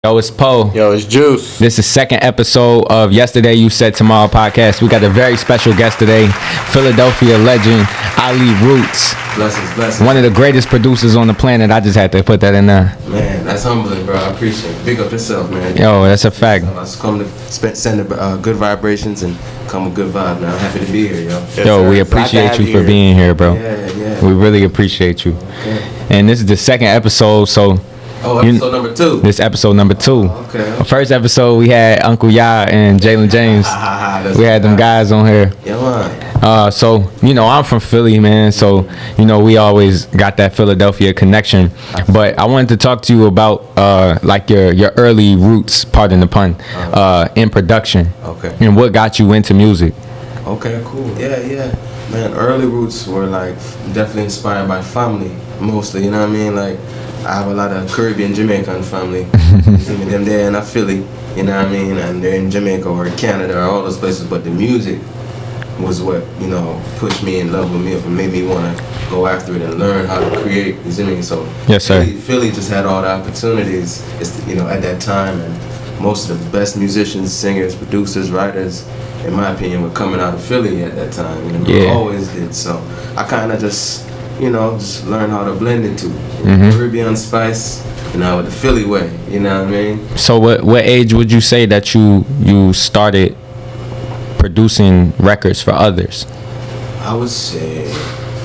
Yo, it's Poe. Yo, it's Juice. This is second episode of Yesterday You Said Tomorrow podcast. We got a very special guest today, Philadelphia legend, Ali Roots. Blessings. One of the greatest producers on the planet. I just had to put that in there. Man, that's humbling, bro. I appreciate it. Big up yourself, man. Yo, that's a fact. I was come to send good vibrations and come with good vibe, man. I'm happy to be here, yo. Yo, we appreciate you for being here, bro. Yeah. We really appreciate you. Okay. And this is the second episode, so... episode number 2. This episode number 2. Okay. The first episode, we had Uncle Ya and Jalen James. We had them guys on here. Yeah, man. So, I'm from Philly, man. So, we always got that Philadelphia connection. But I wanted to talk to you about, like your early roots, pardon the pun, in production. Okay. And what got you into music. Okay, cool. Yeah. Man, early roots were, like, definitely inspired by family, mostly, you know what I mean? Like, I have a lot of Caribbean, Jamaican family. Them there in Philly, you know what I mean? And they're in Jamaica or Canada or all those places. But the music was what, pushed me in love with me and made me want to go after it and learn how to create, you see me? So yes, sir. Philly just had all the opportunities, at that time. And most of the best musicians, singers, producers, writers, in my opinion, were coming out of Philly at that time. Yeah. Always did. So I kind of just learn how to blend into Caribbean spice, with the Philly way, you know what I mean? So what age would you say that you started producing records for others? I would say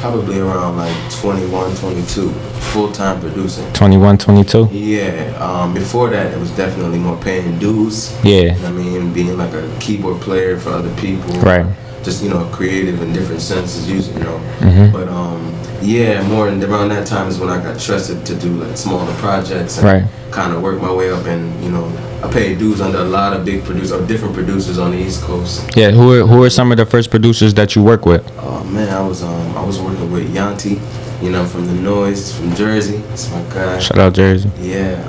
probably around like 21, 22, full-time producing. 21, 22? Yeah. Before that, it was definitely more paying dues. Yeah. You know what I mean? Being like a keyboard player for other people. Right. Just, creative in different senses, Mm-hmm. But, more around that time is when I got trusted to do like smaller projects and right. kind of work my way up, and I paid dues under a lot of big producers or different producers on the East Coast. Yeah, who are some of the first producers that you work with? Oh man, I was working with Yanti, from the Noise from Jersey. That's my guy. Shout out Jersey. Yeah,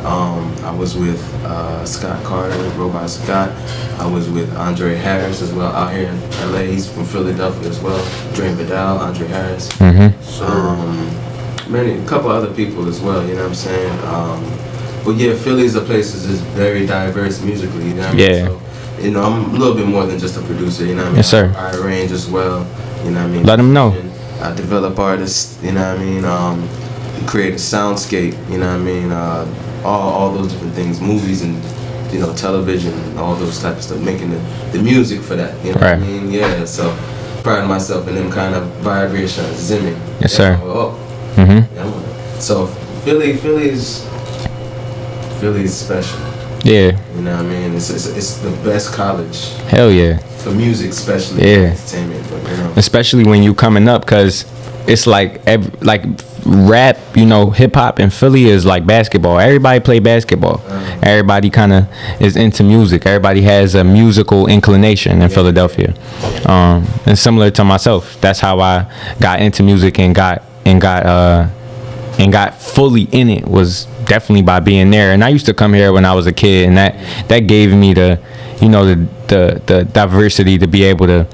I was with Scott Carter, Robot Scott. I was with Andre Harris as well out here in LA. He's from Philadelphia as well. Dre Vidal, Andre Harris. Mm-hmm. A couple other people as well, you know what I'm saying? But yeah, Philly is a place that's just very diverse musically, you know what I mean? Yeah. So, I'm a little bit more than just a producer, you know what I mean? Yes, sir. I arrange as well, you know what I mean? Let them know. I develop artists, you know what I mean? Create a soundscape, you know what I mean? All those different things, movies and, television and all those types of stuff, making the music for that, you know what I mean? Yeah, so pride myself in them kind of vibrations, zimming. Yes, sir. Mm-hmm. Yeah, so Philly's special. Yeah. You know what I mean? It's the best college. Hell yeah. For music, especially. Yeah. Entertainment, but, especially when you coming up, cause it's like rap, hip hop in Philly is like basketball. Everybody play basketball. Everybody kind of is into music. Everybody has a musical inclination in Philadelphia. And similar to myself, that's how I got into music and got fully in it, was definitely by being there. And I used to come here when I was a kid, and that gave me the diversity to be able to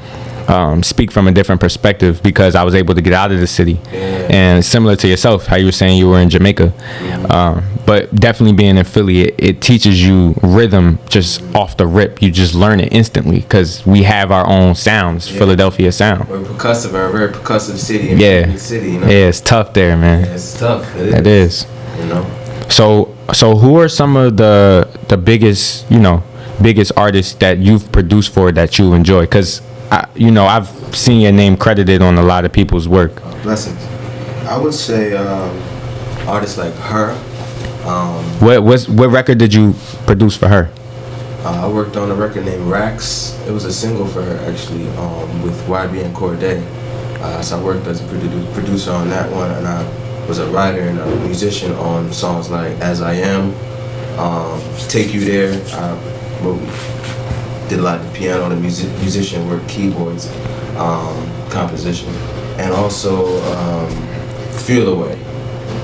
speak from a different perspective, because I was able to get out of the city. And similar to yourself, how you were saying you were in Jamaica, but definitely being in Philly, it teaches you rhythm just off the rip. You just learn it instantly, because we have our own sounds. Philadelphia sound. We're percussive, we're a very percussive city. Yeah. City, Yeah, it's tough there, man. Yeah, it's tough. It is. So who are some of the biggest artists that you've produced for that you enjoy? Because I've seen your name credited on a lot of people's work. Blessings. I would say artists like H.E.R. What record did you produce for H.E.R? I worked on a record named Racks. It was a single for her, actually, with YB and Corday. So I worked as a producer on that one, and I was a writer and a musician on songs like As I Am, Take You There. Did a lot of the piano, the musician work, keyboards, composition, and also Feel Away.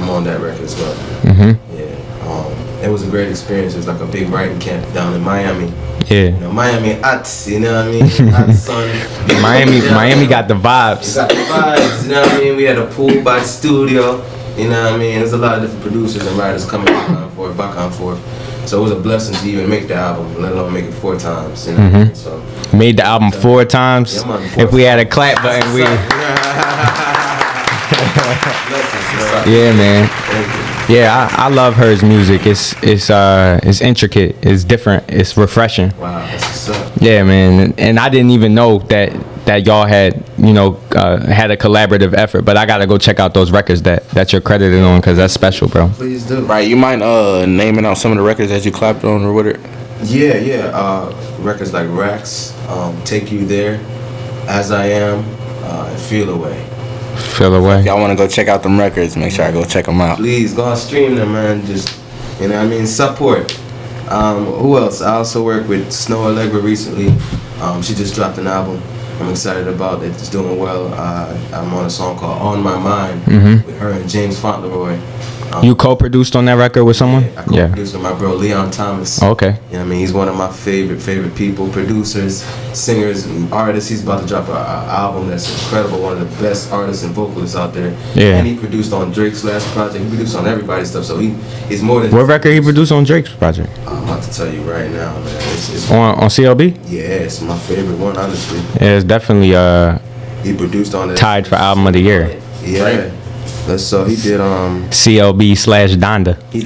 I'm on that record as well. Mm-hmm. Yeah, it was a great experience. It was like a big writing camp down in Miami. Yeah. Miami hot, you know what I mean? Hot sun. Miami got the vibes. Got the vibes, you know what I mean? We had a pool by the studio. You know what I mean? There's a lot of different producers and writers coming back and forth. So it was a blessing to even make the album, let alone make it 4 times. You know? So made the album 4 times. Yeah, man, if we had a clap button, we. Yeah, man. Yeah, I love H.E.R's music. It's intricate. It's different. It's refreshing. Wow, that's what's up. Yeah, man. And I didn't even know that y'all had had a collaborative effort. But I gotta go check out those records that you're credited on, because that's special, bro. Please do. Right, you mind naming out some of the records that you clapped on or whatever? Yeah. Records like Racks, Take You There, As I Am, and Feel Away. Feel Away. If y'all want to go check out them records, make sure I go check them out. Please go and stream them, man. Just, you know what I mean, support. Who else? I also worked with SNOH ALEGRA recently. She just dropped an album I'm excited about it. It's doing well. I'm on a song called On My Mind with her and James Fauntleroy. You co-produced on that record with someone? Yeah, I co-produced with my bro Leon Thomas. Okay. You know what I mean? He's one of my favorite people, producers, singers, and artists. He's about to drop an album that's incredible, one of the best artists and vocalists out there. Yeah. And he produced on Drake's last project. He produced on everybody's stuff, so he's more than... What record he produced on Drake's project? I'm about to tell you right now, man. It's on CLB? Yeah, it's my favorite one, honestly. Yeah, it's definitely he produced on it. Tied for album of the year. Yeah. Right. So he did CLB/Donda. He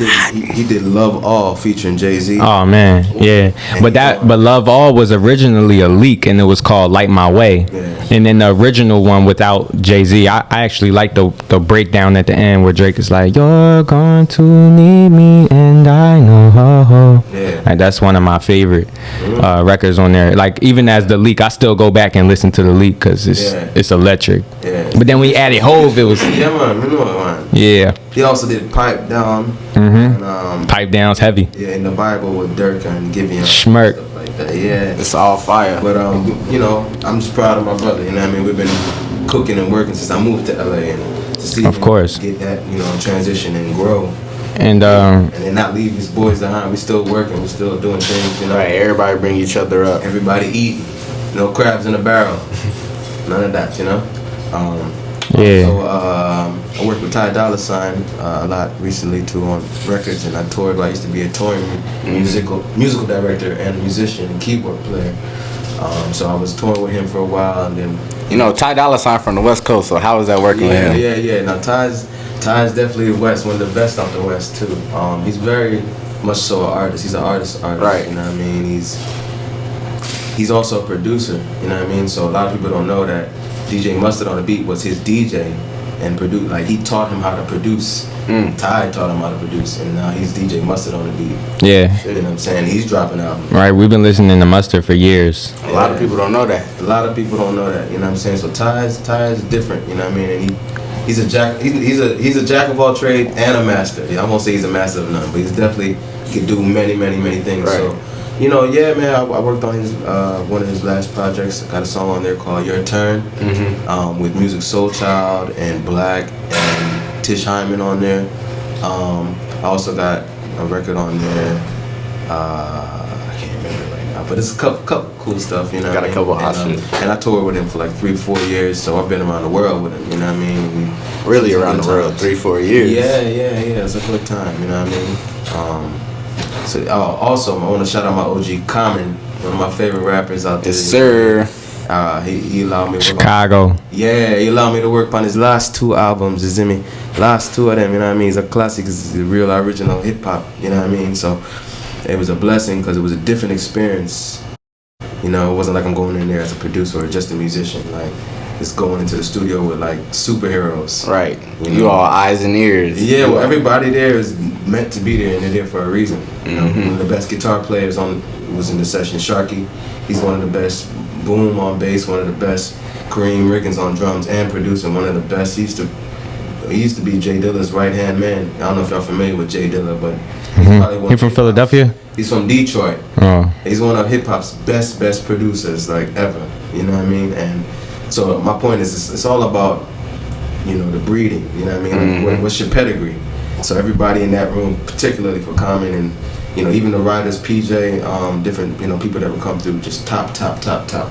did Love All featuring Jay-Z. Oh man, yeah. But Love All was originally a leak, and it was called Light My Way. Yeah. And then the original one without Jay-Z, I actually like the breakdown at the end where Drake is like, "You're going to need me, and I know." Yeah. Like, that's one of my favorite records on there. Like, even as the leak, I still go back and listen to the leak because it's electric. Yeah. But then we added Hove, it was man. yeah. He also did Pipe Down. And, Pipe Down's heavy. Yeah, in the Bible with Dirk and Giveon. Schmirk. Stuff like that. Yeah. It's all fire. But you know, I'm just proud of my brother. You know what I mean? We've been cooking and working since I moved to LA, and to see Of him course. get that, transition and grow. And then not leave his boys behind. We still working. We still doing things. Right, everybody bring each other up. Everybody eating. No crabs in a barrel. None of that. yeah. So I worked with Ty Dolla $ign a lot recently too on records, and I toured. I used to be a touring musical director and musician and keyboard player. So I was touring with him for a while, and then Ty Dolla $ign from the West Coast. So how is that working with him? Yeah. Now Ty's definitely the West, one of the best out the West too. He's very much so an artist. He's an artist. Right. You know what I mean? He's also a producer. You know what I mean? So a lot of people don't know that DJ Mustard on the Beat was his DJ and produce. Like, he taught him how to produce. Ty taught him how to produce, and now he's DJ Mustard on the Beat. Yeah. You know what I'm saying? He's dropping albums. Right, we've been listening to Mustard for years. A lot of people don't know that. A lot of people don't know that. You know what I'm saying? So Ty's different. You know what I mean? And he's a jack. He's a jack of all trades and a master. I won't say he's a master of none, but he's definitely he can do many things. Right. So, yeah, man. I worked on his one of his last projects. I got a song on there called Your Turn, with Music Soul Child and Black and Tish Hyman on there. I also got a record on there. I can't remember right now, but it's a couple cool stuff. Got a couple options. And I toured with him for like 3-4 years, so I've been around the world with him. You know what I mean? Really around the world, 3-4 years. Yeah. It's a good time. You know what I mean? So also, I want to shout out my OG Common, one of my favorite rappers out there. Yes, sir. He allowed me to work Chicago. he allowed me to work on his last 2 albums. You see me? Last 2 of them, you know what I mean? It's a classic. It's a real original hip hop. You know what I mean? So it was a blessing because it was a different experience. It wasn't like I'm going in there as a producer or just a musician. Like, it's going into the studio with like superheroes. Right. You all eyes and ears. Yeah, well, everybody there is meant to be there, and they're there for a reason. One of the best guitar players was in the session, Sharky. He's one of the best. Boom on bass, one of the best. Kareem Riggins on drums and producing, one of the best. He used to be Jay Dilla's right hand man. I don't know if y'all familiar with Jay Dilla, but he's probably one. He from Philadelphia? He's from Detroit. Oh. He's one of hip hop's best producers like ever. You know what I mean? And so my point is, it's all about the breeding. You know what I mean? Like, what's your pedigree? So everybody in that room, particularly for Common and even the writers, PJ, different people that would come through, just top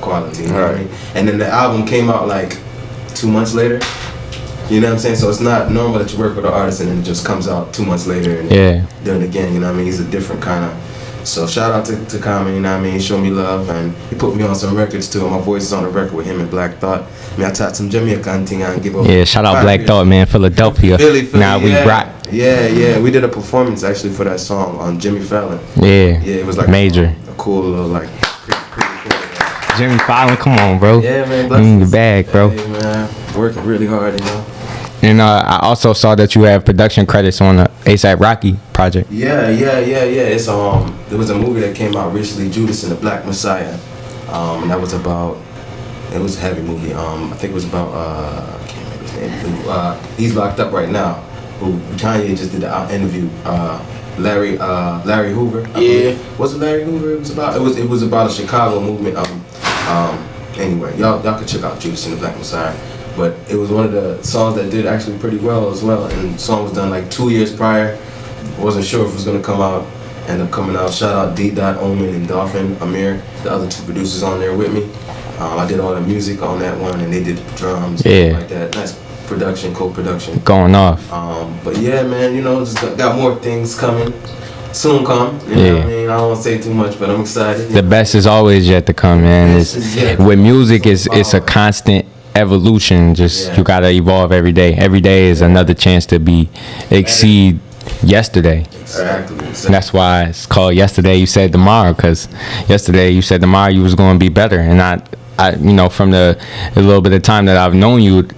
quality. You know what I mean? And then the album came out like 2 months later. You know what I'm saying? So it's not normal that you work with an artist and then it just comes out 2 months later and do it again. You know what I mean? He's a different kind of. So shout out to Common, you know what I mean? He showed me love and he put me on some records too. My voice is on the record with him and Black Thought. I mean, I taught some Jamaican thing and give up. Yeah, shout out Black Thought, man, Philadelphia. Philly, now we rock. Yeah. We did a performance actually for that song on Jimmy Fallon. Yeah, it was like major. A cool little like pretty cool. Jimmy Fallon, come on, bro. Yeah, man. Give me the bag, bro. Hey, man. Working really hard, you know. And I also saw that you have production credits on the ASAP Rocky project. Yeah. It's there was a movie that came out recently, Judas and the Black Messiah, and that was about. It was a heavy movie. I think it was about. I can't remember his name. He's locked up right now. Who Kanye just did the interview. Larry Hoover. Was it Larry Hoover? It was about a Chicago movement. Anyway, y'all could check out Judas and the Black Messiah. But it was one of the songs that did actually pretty well as well. And the song was done like 2 years prior. Wasn't sure if it was gonna come out. Ended up coming out. Shout out D. Omen and Dolphin Amir, the other 2 producers on there with me. I did all the music on that one, and they did the drums, like that. Nice production, co-production. Going off. But yeah, man, you know, just got more things coming. Soon come. You know what I mean? I don't want to say too much, but I'm excited. The best is always yet to come, man. With music, it's a constant evolution. You gotta evolve every day. Every day is another chance to exceed yesterday. Exactly. That's why it's called Yesterday You Said Tomorrow, because yesterday you said tomorrow you was going to be better. And I you know, from the little bit of time that I've known you,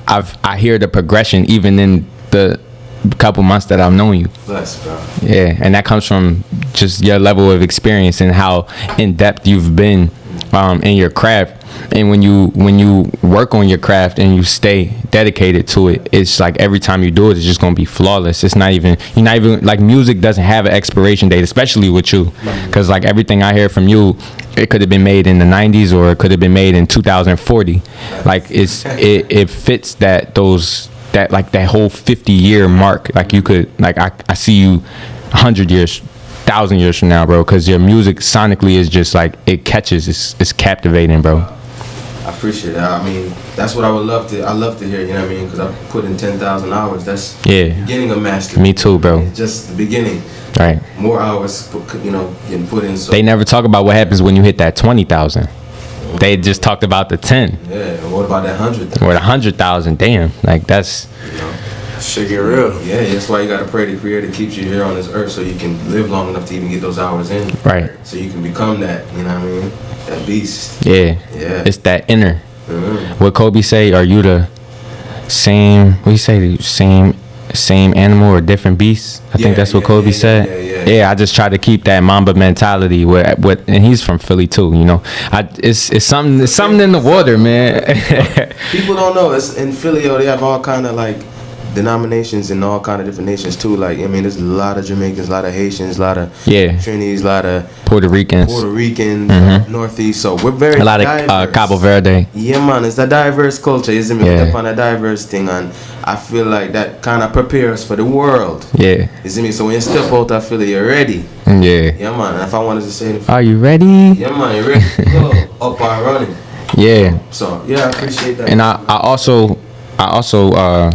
I hear the progression even in the couple months that I've known you. Bless, bro. Yeah, and that comes from just your level of experience and how in depth you've been in your craft. And when you work on your craft and you stay dedicated to it, it's like every time you do it, it's just gonna be flawless. You're not even like, music doesn't have an expiration date, especially with you, because like everything I hear from you, it could have been made in the 90s or it could have been made in 2040. Like it fits that whole 50-year mark. Like you could, like I see you 100 years, 1,000 years from now, bro, because your music sonically is just like, it catches. It's captivating, bro. I appreciate that. I mean, that's what I love to hear, you know what I mean? Because I put in 10,000 hours. That's the beginning of mastery. Me too, bro. It's just the beginning. Right. More hours, you know, getting put in. So they never talk about what happens when you hit that 20,000. They just talked about the 10. Yeah. What about that 100,000? Or the 100,000. Damn. Like that's. You know. Shit get real. Yeah, that's why you gotta pray the Creator keeps you here on this earth so you can live long enough to even get those hours in. Right. So you can become that, you know what I mean? That beast. Yeah. It's that inner. What Kobe say? Are you the same? What you say? The same animal or different beast? I think that's what Kobe said. Yeah. I just try to keep that Mamba mentality. And he's from Philly too. You know, it's something in the water, man. People don't know. It's in Philly. They have all kind of like denominations in all kind of different nations too. Like, I mean, there's a lot of Jamaicans, a lot of Haitians, a lot of Trinis, a lot of Puerto Ricans, Northeast. So we're very a lot diverse. Of Cabo Verde. Yeah, man, it's a diverse culture, isn't it? We're up on a diverse thing, and I feel like that kind of prepares us for the world. Yeah, isn't it? So when you step out of Philly, you're ready. Yeah, man. And if I wanted to say, are you ready? Yeah, man, you're ready to go up and running. Yeah. So yeah, I appreciate that. And I also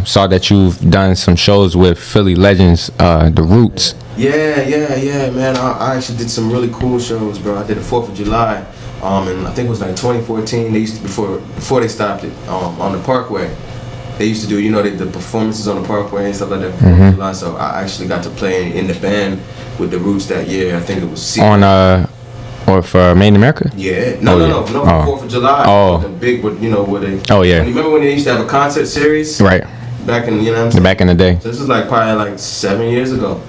saw that you've done some shows with Philly legends, The Roots. Yeah, man. I actually did some really cool shows, bro. I did the 4th of July, and I think it was like 2014. They used to, before they stopped it, on the Parkway. They used to do, you know, the performances on the Parkway and stuff like that. 4th of July. So I actually got to play in the band with The Roots that year. I think it was or for Made in America? Yeah. No, 4th of July. Oh. The big, you know, where they. Oh, yeah. Remember when they used to have a concert series? Right. Back in, you know what I'm saying? Back in the day. So this was like probably like 7 years ago.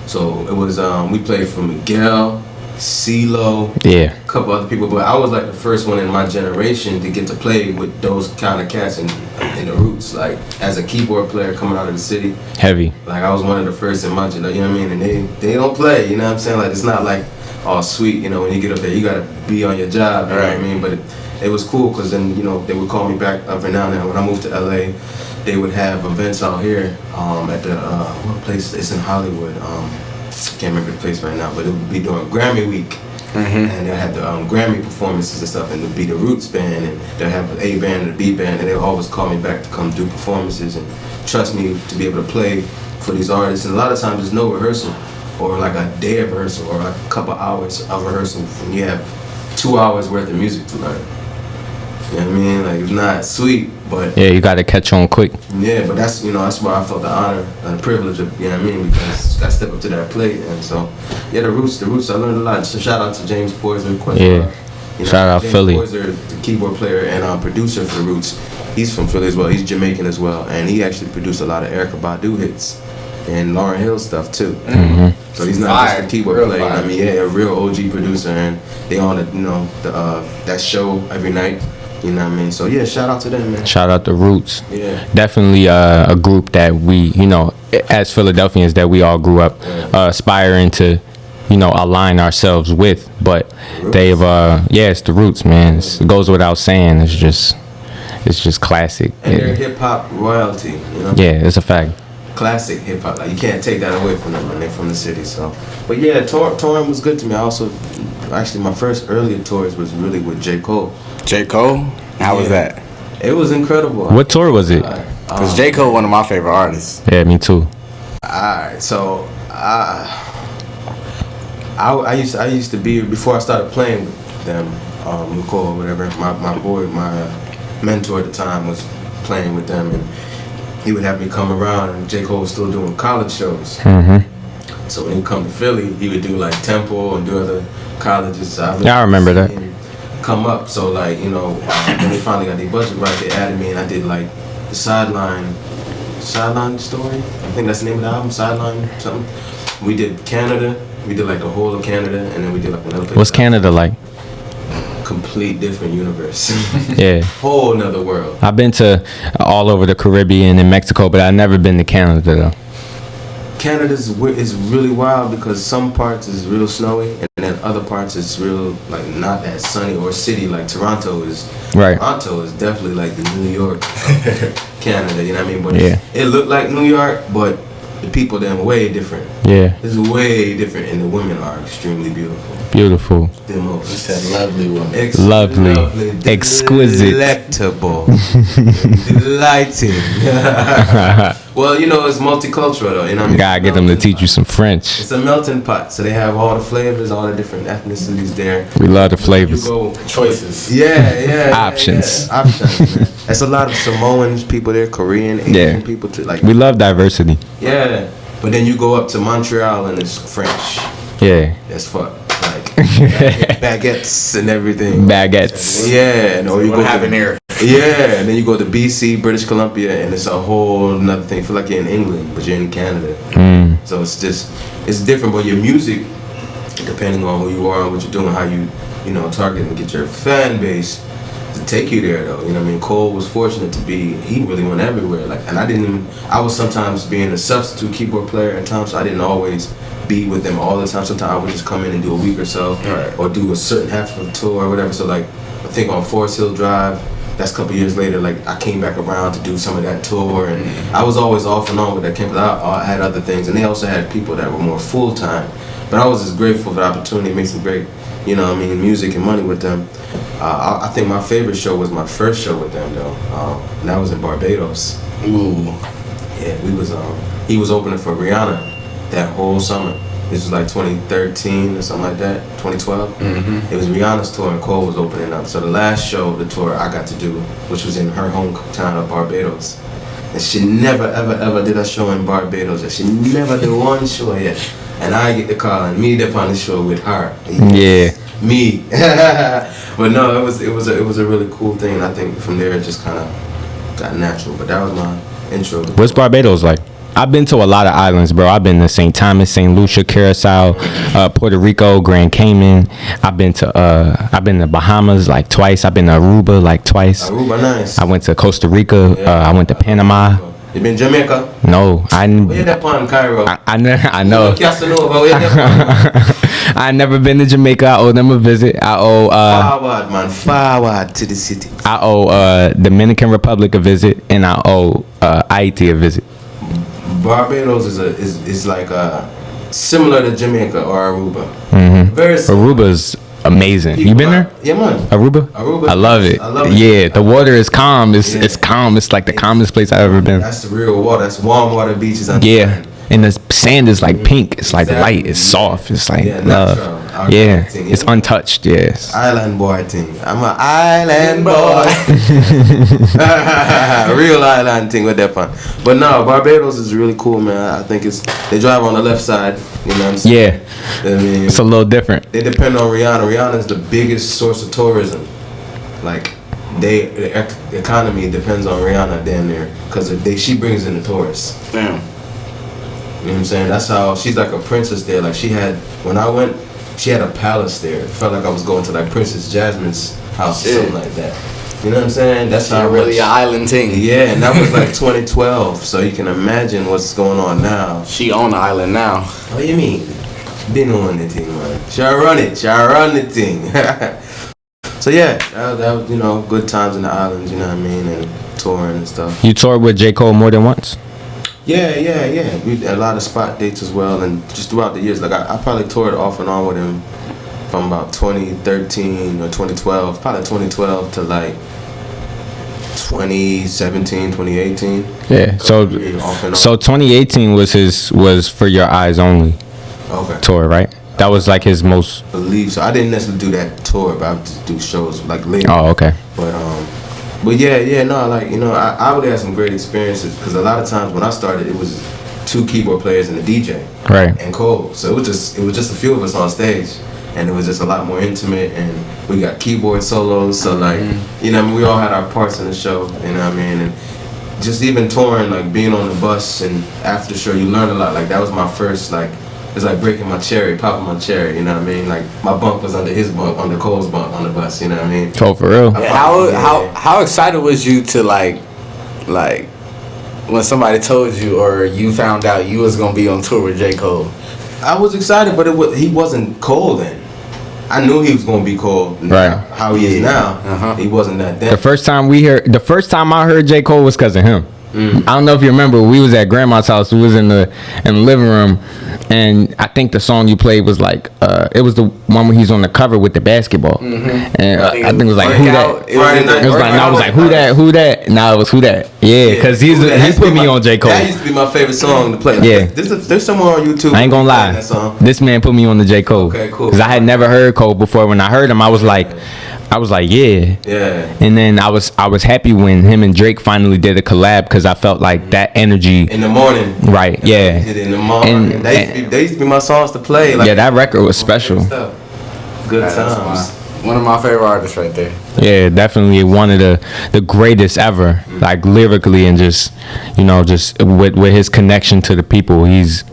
So it was, we played for Miguel, CeeLo, a couple other people, but I was like the first one in my generation to get to play with those kind of cats in The Roots, like as a keyboard player coming out of the city. Heavy. Like I was one of the first in my generation, you know what I mean? And they don't play, you know what I'm saying? Like it's not like all sweet, you know, when you get up there, you gotta be on your job, you know what I mean? But it was cool because then, you know, they would call me back every now and then. When I moved to LA, they would have events out here at the, what place? It's in Hollywood. Can't remember the place right now, but it would be during Grammy week. and they'll have the Grammy performances and stuff, and it'll be the Roots band, and they'll have an A band and a B band, and they'll always call me back to come do performances and trust me to be able to play for these artists. And a lot of times there's no rehearsal, or like a day of rehearsal, or like a couple hours of rehearsal, and you have 2 hours worth of music to learn. You know what I mean? Like, it's not sweet, but Yeah, you got to catch on quick. yeah, but that's, you know, that's why I felt the honor and the privilege of, you know what I mean, because I step up to that plate. And so, yeah, the roots, I learned a lot. So shout out to James Poyser. Yeah. Shout out James Philly. Poyser, the keyboard player and producer for the Roots. He's from Philly as well. He's Jamaican as well, and he actually produced a lot of Erykah Badu hits and Lauryn Hill stuff too. So he's not just a keyboard player. I mean, yeah, a real OG producer, and they on the, you know, that show every night. You know what I mean? So yeah, shout out to them, man. Shout out to Roots. Yeah. Definitely a group that we, you know, as Philadelphians, that we all grew up aspiring to, you know, align ourselves with. But they've, it's the Roots, man. It goes without saying. It's just classic. And they're hip hop royalty. You know? Yeah, it's a fact. Classic hip hop. Like, you can't take that away from them, and they're from the city. So, but yeah, touring was good to me. I also, actually, my first earlier tours was really with J. Cole. J. Cole? How was that? It was incredible. What tour was it? Because J. Cole, one of my favorite artists. Yeah, me too. Alright, so I used to be, before I started playing with them, Nicole or whatever, my boy, my mentor at the time was playing with them, and he would have me come around, and J. Cole was still doing college shows. So when he would come to Philly, he would do like Temple and do other colleges. So I remember that. Come up, so like, you know, when they finally got their budget right, they added me, and I did like the Sideline Story. I think that's the name of the album, Sideline something. We did Canada. We did like the whole of Canada, and then we did like another place. What's Canada like? Complete different universe. Yeah. Whole nother world. I've been to all over the Caribbean and Mexico, but I've never been to Canada though. Canada is really wild because some parts is real snowy, and then other parts is real, like, not that sunny or city like Toronto is. Right. Toronto is definitely like the New York of Canada, you know what I mean? But Yeah. it looked like New York, but the people then way different. Yeah. It's way different, and the women are extremely beautiful. Beautiful. The most. You said lovely woman. Lovely. Exquisite. Delectable. Delighting. Well, you know, it's multicultural though, you know what I mean? Gotta get them to teach you some French. It's a melting pot, so they have all the flavors, all the different ethnicities there. We love the flavors. You go, Choices. yeah. Options. Yeah. Options, man. That's a lot of Samoans people there, Korean, Asian people too. Like, We love diversity. yeah. But then you go up to Montreal and it's French. Yeah. That's fuck. Like, baguettes and everything. Baguettes. Yeah, and or you What go happened here? Yeah, and then you go to BC, British Columbia, and it's a whole nother thing. You feel like you're in England, but you're in Canada. So it's different. But your music, depending on who you are and what you're doing, how you know, target and get your fan base to take you there, though. You know what I mean? Cole was fortunate to be, he really went everywhere. Like, and I was sometimes being a substitute keyboard player at times, so I didn't always be with them all the time. Sometimes I would just come in and do a week or so, or do a certain half of a tour or whatever. So like, I think on Forest Hill Drive, that's a couple years later, like, I came back around to do some of that tour, and I was always off and on with that camp, because I had other things, and they also had people that were more full-time. But I was just grateful for the opportunity to make some great, you know what I mean, music and money with them. I think my favorite show was my first show with them, though. And that was in Barbados. Ooh. Yeah, he was opening for Rihanna that whole summer. This was like 2013 or something like that, 2012. It was Rihanna's tour and Cole was opening up. So the last show of the tour I got to do, which was in her hometown of Barbados. And she never, ever did a show in Barbados. And she never did one show yet. And I get the call and meet up on the show with her. Yeah. Me. But no, it was a really cool thing. And I think from there it just kind of got natural. But that was my intro. What's Barbados like? I've been to a lot of islands, bro. I've been to St. Thomas, St. Lucia, Curacao, Puerto Rico, Grand Cayman. I've been to Bahamas like twice. I've been to Aruba like twice. Aruba, nice. I went to Costa Rica. I went to Panama. You been Jamaica? No, Where that on Cairo? I know. Casanova, where that I never been to Jamaica. I owe them a visit. I owe forward, man, forward to the city. I owe Dominican Republic a visit, and I owe Haiti a visit. Barbados is like similar to Jamaica or Aruba. Very similar. Aruba's amazing. You been there? Yeah, man. Aruba? Aruba. I love it. Yeah, the water is calm. It's calm. It's like the calmest place I've ever been. That's the real water. That's warm water beaches. Yeah. And the sand is like pink. It's like light. It's soft. It's like love. Yeah. It's untouched. Yes. Island boy thing. I'm an island boy. Real island thing with that fun. But no, Barbados is really cool, man. I think they drive on the left side. You know what I'm saying? Yeah. I mean, it's a little different. They depend on Rihanna. Rihanna is the biggest source of tourism. Like, the economy depends on Rihanna damn near, because she brings in the tourists. Damn. You know what I'm saying? That's how she's like a princess there. Like when I went, she had a palace there. It felt like I was going to like Princess Jasmine's house or something like that. You know what I'm saying? That's how really an island thing. Yeah, and that was like 2012. So you can imagine what's going on now. She on the island now. What do you mean? Been on the thing, man. She'll run the thing. So yeah, that was, good times in the islands, you know what I mean, and touring and stuff. You toured with J. Cole more than once? Yeah. We did a lot of spot dates as well, and just throughout the years, like I probably toured off and on with him from about 2013 or 2012, probably 2012 to like 2017, 2018. Yeah. So 2018 was For Your Eyes Only tour, right? That was like his most. I believe so. I didn't necessarily do that tour, but I would just do shows like later. Oh, okay. But yeah, no, like I would have some great experiences because a lot of times when I started, it was 2 keyboard players and a DJ, right, and Cole. So it was just a few of us on stage, and it was just a lot more intimate, and we got keyboard solos. So like, we all had our parts in the show. You know what I mean? And just even touring, like being on the bus and after show, you learn a lot. Like that was my first like. It's like breaking my cherry, popping my cherry, you know what I mean? Like my bunk was under his bunk, under Cole's bunk on the bus, you know what I mean? Oh, for real? How excited was you to like when somebody told you or you found out you was gonna be on tour with J. Cole? I was excited, but he wasn't Cole then. I knew he was gonna be Cole. Right. How he is now, he wasn't that then. The first time I heard J. Cole was because of him. I don't know if you remember, we was at grandma's house. We was in the living room, and I think the song you played was like it was the one where he's on the cover with the basketball, and I think it was like Who That. It was like Who That. Now it was Who That. Yeah, because he put me on J. Cole. That used to be my favorite song to play. Yeah, there's somewhere on YouTube. I ain't gonna lie, this man put me on the J. Cole. Okay, cool. Because I had never heard Cole before. When I heard him, I was like, yeah. And then I was happy when him and Drake finally did a collab because I felt like that energy in the morning. Right. Yeah. In the morning. And they used to be my songs to play. Like, yeah, that record was special. Good times. One of my favorite artists right there. Yeah, definitely one of the greatest ever. Like lyrically and just with his connection to the people, he's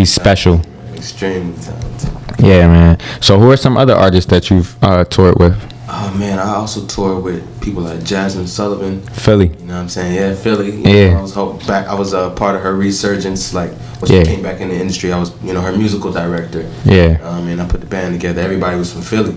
special. Extremely talented. Yeah, man. So who are some other artists that you've toured with? Oh man, I also toured with people like JAZMIN, SULLIVAN. Philly. You know what I'm saying? Yeah, Philly. Yeah. I was a part of her resurgence. Like when she came back in the industry, I was her musical director. Yeah. And I put the band together. Everybody was from Philly.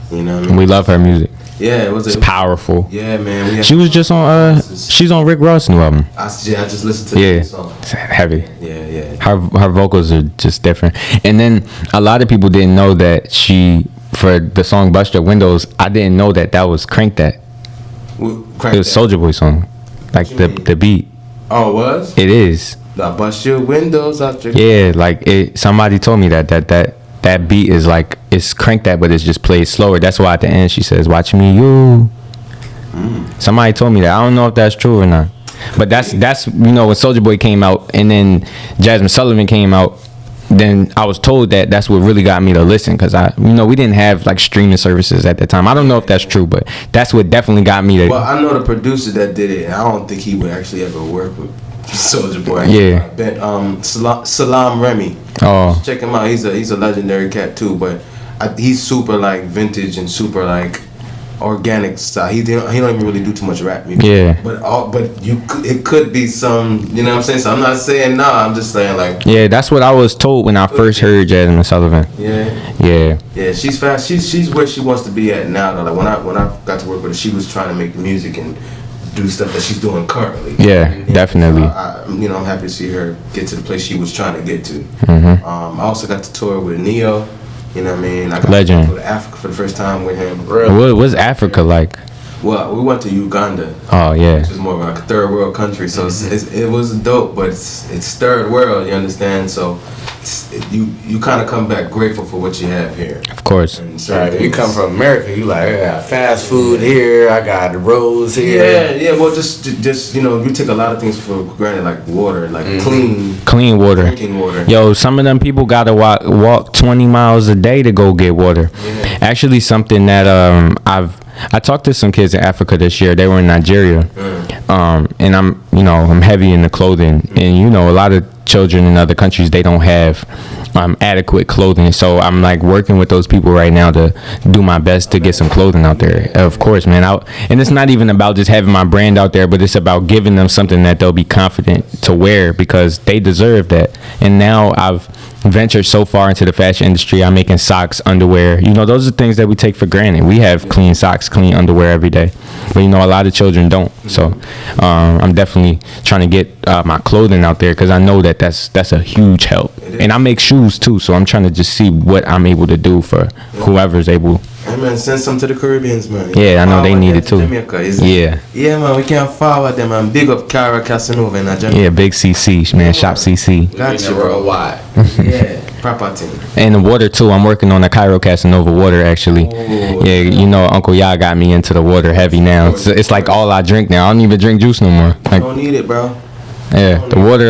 You know what I mean? We love her music. Yeah, it was powerful. Yeah, man. She was just on she's on Rick Ross' new album. I just listened to the song. It's heavy. Yeah. Her vocals are just different. And then a lot of people didn't know that for the song Bust Your Windows, I didn't know that was Crank That. It was Soulja Boy song. Like the beat. Oh, it was? It is. I bust your windows out your... Yeah, like somebody told me that beat is like, it's Crank That, but it's just played slower. That's why at the end she says, "Watch me, you." Somebody told me that. I don't know if that's true or not. But that's when Soulja Boy came out and then Jazmine Sullivan came out, then I was told that's what really got me to listen because we didn't have like streaming services at the time. I don't know if that's true, but that's what definitely got me to. Well, I know the producer that did it. I don't think he would actually ever work with Soulja Boy. Yeah. Salam Remy. Oh. Check him out. He's a legendary cat too, but he's super like vintage and super like organic style. He don't even really do too much rap music. Yeah. But it could be some, you know what I'm saying? So I'm not saying no, I'm just saying like. Yeah, that's what I was told when I first heard Jazmine Sullivan. Yeah. Yeah, she's fast. She's where she wants to be at now though. Like when I got to work with her, she was trying to make the music and do stuff that she's doing currently. Yeah, definitely. I'm happy to see her get to the place she was trying to get to. I also got to tour with Neo. You know what I mean? I got Legend. to go to Africa for the first time with him. What's Africa like? Well, we went to Uganda. Oh yeah. Which is more of like a third world country, so it was dope, but it's third world. You understand? So you kind of come back grateful for what you have here. Of course. Right, you come from America, you like, I got fast food here, I got the rolls here. Yeah. Well, just you know, you take a lot of things for granted, like water, like Clean water. drinking water. Yo, some of them people gotta walk 20 miles a day to go get water. Yeah. Actually, something that I talked to some kids in Africa this year. They were in Nigeria, and I'm heavy in the clothing, and a lot of children in other countries, they don't have adequate clothing. So I'm like working with those people right now to do my best to get some clothing out there. Of course, man. And it's not even about just having my brand out there, but it's about giving them something that they'll be confident to wear because they deserve that. And now I've ventured so far into the fashion industry. I'm making socks, underwear. Those are things that we take for granted. We have clean socks, clean underwear every day, but a lot of children don't. So I'm definitely trying to get my clothing out there because I know that that's a huge help. And I make shoes too, so I'm trying to just see what I'm able to do for whoever's able. Hey man, send some to the Caribbeans, man. Yeah, I know they need it too. Jamaica, Yeah, man, we can't forward them, man. Big up Cairo Casanova in Jamaica. Yeah, big CC, man. Shop CC. Got you, bro. Worldwide. Yeah, proper team. And the water too. I'm working on the Cairo Casanova water actually. Ooh. Yeah, Uncle Ya got me into the water heavy now. It's like all I drink now. I don't even drink juice no more. You don't need it, bro. Yeah, the water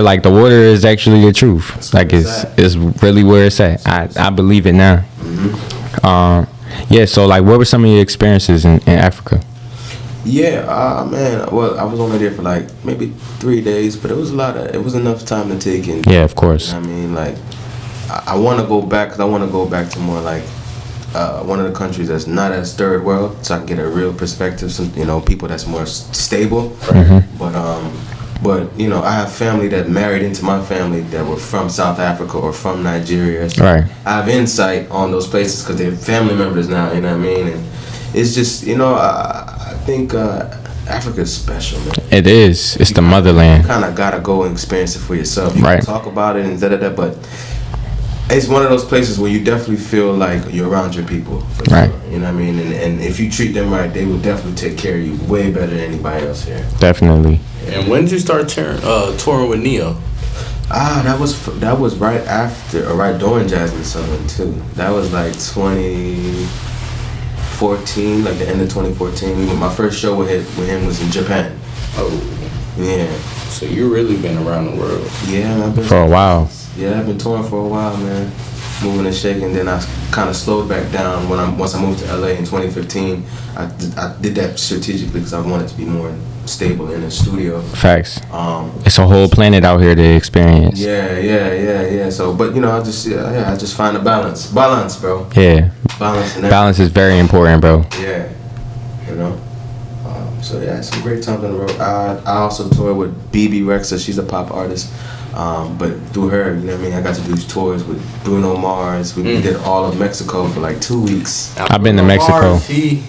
is actually the truth. Like it's really where it's at. I believe it now. Yeah, so like what were some of your experiences in Africa? Yeah, man. Well, I was only there for like maybe 3 days, but it was enough time to take in. Yeah, of course. I mean, like, I want to go back because I want to go back to more like one of the countries that's not as third world, so I can get a real perspective. Some people that's more stable. But I have family that married into my family that were from South Africa or from Nigeria. So right. I have insight on those places because they're family members now. You know what I mean? And it's just I think Africa is special, man. It is. It's the motherland. You kind of gotta go and experience it for yourself. You right. can talk about it and but it's one of those places where you definitely feel like you're around your people. For right. Sure. You know what I mean? And if you treat them right, they will definitely take care of you way better than anybody else here. Definitely. And when did you start touring with Neo? That was right after or right during JAZMIN Southern too. That was like 2014, like the end of 2014. My first show with him was in Japan. Oh. Yeah. So you really been around the world. Yeah, I've been for a while. Yeah, I've been touring for a while, man. Moving and shaking. Then I kind of slowed back down once I moved to LA in 2015. I did that strategically because I wanted to be more stable in the studio. Facts. It's a whole planet out here to experience. Yeah. So, but I just find a balance. Balance, bro. Yeah. Balance is very important, bro. Yeah. So yeah, some great times on the road. I also toured with BB Rexha. She's a pop artist. But through her, I got to do tours with Bruno Mars. We did all of Mexico for like 2 weeks. I've been to Mexico. He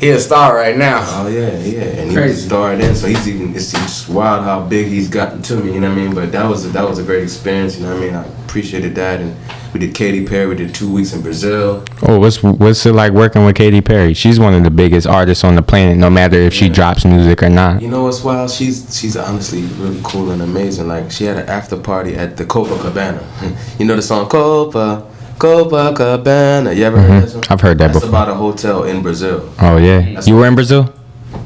a star right now. Oh yeah, and he was starred in, so it's just wild how big he's gotten to me. But that was a great experience. I appreciated that, and we did Katy Perry. We did 2 weeks in Brazil. Oh, what's it like working with Katy Perry? She's one of the biggest artists on the planet, no matter if she drops music or not. What's wild? She's honestly really cool and amazing. Like she had an after party at the Copacabana. The song Copacabana. You ever heard that song? I've heard that That's before. about a hotel in Brazil. Oh yeah, you were in Brazil?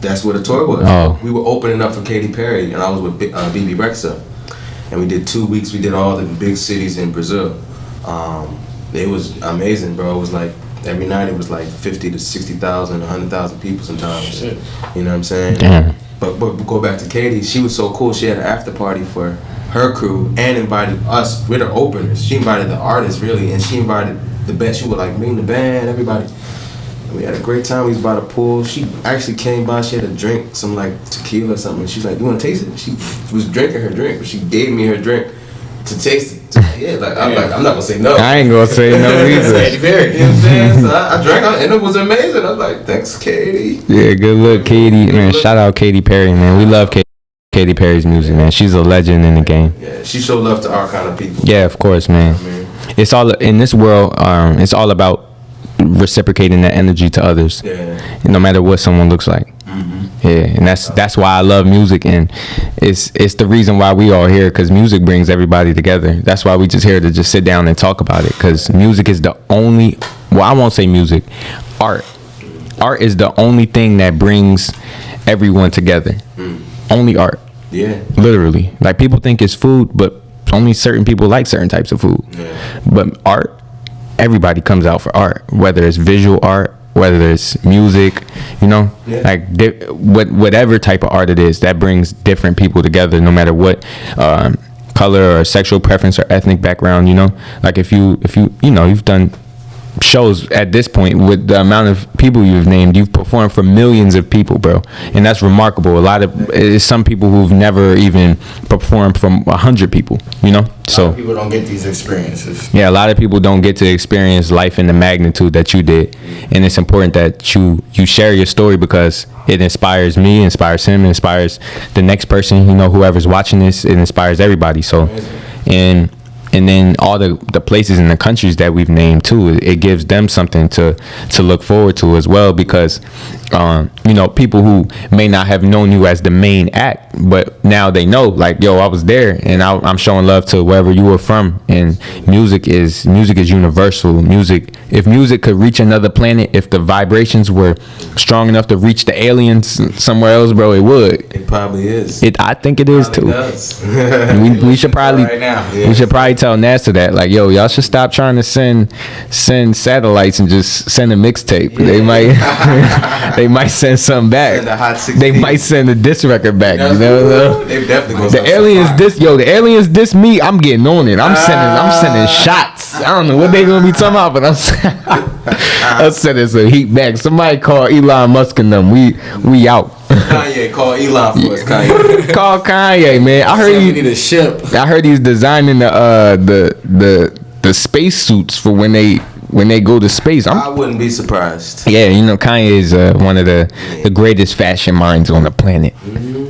That's where the tour was. Oh. We were opening up for Katy Perry, and I was with BB Rexha, and we did 2 weeks. We did all the big cities in Brazil. It was amazing, bro. It was like every night it was like 50 to 60,000, 100,000 people sometimes. Shit. You know what I'm saying? Damn. But go back to Katy. She was so cool. She had an after party for her crew and invited us. We're the openers. She invited the artists really, and she invited the band. She would like bring the band, everybody. And we had a great time. We was by the pool. She actually came by. She had a drink, some like tequila or something. She's like, "You want to taste it?" She was drinking her drink, but she gave me her drink to taste it. I'm not gonna say no. I ain't gonna say no either. You know what I'm saying? So I drank it, and it was amazing. I was like, "Thanks, Katy." Yeah, good look, Katy. Man, shout out Katy Perry, man. We love Katy Perry's music, man. She's a legend in the game. Yeah, she showed love to our kind of people. Yeah, of course, man. it's all in this world. It's all about reciprocating that energy to others. Yeah. No matter what someone looks like. Yeah, and that's why I love music, and it's the reason why we all here, because music brings everybody together. That's why we just here to just sit down and talk about it, because music is the only, well, I won't say music, art is the only thing that brings everyone together. Only art. Yeah. Literally, like, people think it's food, but only certain people like certain types of food. Yeah. But art, everybody comes out for art, whether it's visual art, whether it's music, you know, like whatever type of art it is, that brings different people together, no matter what color or sexual preference or ethnic background, you know. Like, if you know, you've done shows at this point with the amount of people you've named, you've performed for millions of people, bro, and that's remarkable. A lot of some people who've never even performed from 100 people, you know. So people don't get these experiences. Yeah, a lot of people don't get to experience life in the magnitude that you did, and it's important that you share your story, because it inspires me, inspires him, inspires the next person, you know, whoever's watching this. It inspires everybody. So, and then all the places in the countries that we've named too, it gives them something to look forward to as well, because you know, people who may not have known you as the main act, but now they know, like, yo, I was there, and I'm showing love to wherever you were from. And music is universal. If music could reach another planet, if the vibrations were strong enough to reach the aliens somewhere else, bro, it would. It probably is. I think it is too. we should probably right now. We should probably tell NASA that, like, yo, y'all should stop trying to send satellites and just send a mixtape. They might they might send something back. Send a Hot 16. They might send a disc record back. You know? They definitely gonna The aliens diss me. I'm getting on it. I'm sending shots. I don't know what they gonna be talking about, but I'm sending some heat back. Somebody call Elon Musk and them. We out. Kanye, call Elon for us. Kanye. Call Kanye, man. I heard we need a ship. I heard he's designing the space suits for when they go to space. I wouldn't be surprised. Yeah, you know, Kanye is one of the greatest fashion minds on the planet.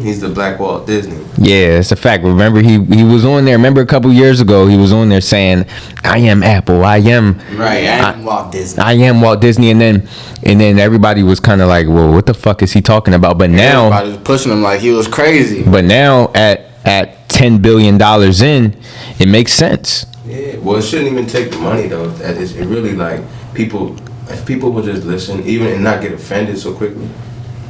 He's the Black Walt Disney. Yeah, it's a fact. Remember, he was on there. Remember a couple years ago, he was on there saying, "I am Apple. I am Walt Disney. I am Walt Disney." And then everybody was kind of like, "Well, what the fuck is he talking about?" But now everybody was pushing him like he was crazy. But now at $10 billion in, it makes sense. Yeah, well, it shouldn't even take the money though. It really, like, if people would just listen, even and not get offended so quickly,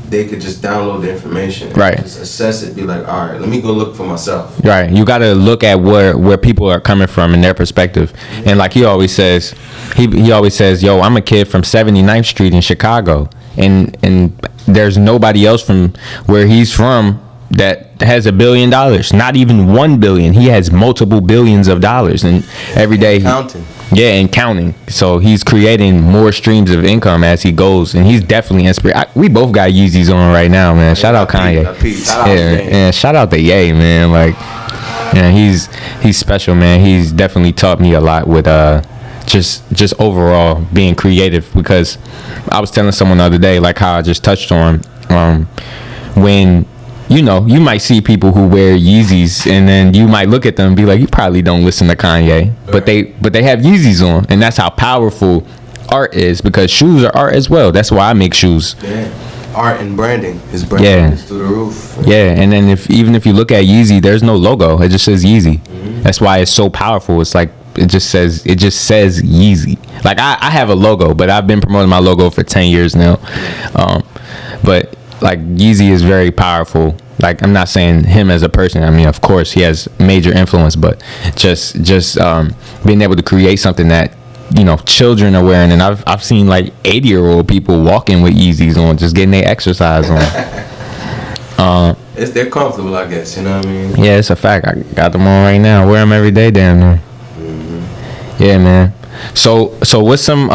they could just download the information, right? Just assess it, be like, all right, let me go look for myself. Right, you got to look at where people are coming from and their perspective. And like he always says, he always says, yo, I'm a kid from 79th Street in Chicago, and there's nobody else from where he's from that has $1 billion. Not even 1 billion. He has multiple billions of dollars, and every day counting. Yeah, and counting. So he's creating more streams of income as he goes, and he's definitely inspired. We both got Yeezys on right now, man. Shout out Kanye. Yeah, shout out to Ye, man. Like, yeah, he's special, man. He's definitely taught me a lot with just overall being creative, because I was telling someone the other day, like how I just touched on when, you know, you might see people who wear Yeezys, and then you might look at them and be like, you probably don't listen to Kanye, but they have Yeezys on, and that's how powerful art is, because shoes are art as well. That's why I make shoes. Yeah, art and branding. His branding is through the roof. Yeah, and then even if you look at Yeezy, there's no logo. It just says Yeezy. That's why it's so powerful. It's like it just says Yeezy. Like I have a logo, but I've been promoting my logo for 10 years now. But like Yeezy is very powerful. Like, I'm not saying him as a person. I mean, of course he has major influence, but just being able to create something that, you know, children are wearing, and I've seen like 80-year-old people walking with Yeezys on, just getting their exercise on. They're comfortable, I guess. You know what I mean? Yeah, it's a fact. I got them on right now. I wear them every day, damn near. Yeah, man. So what's some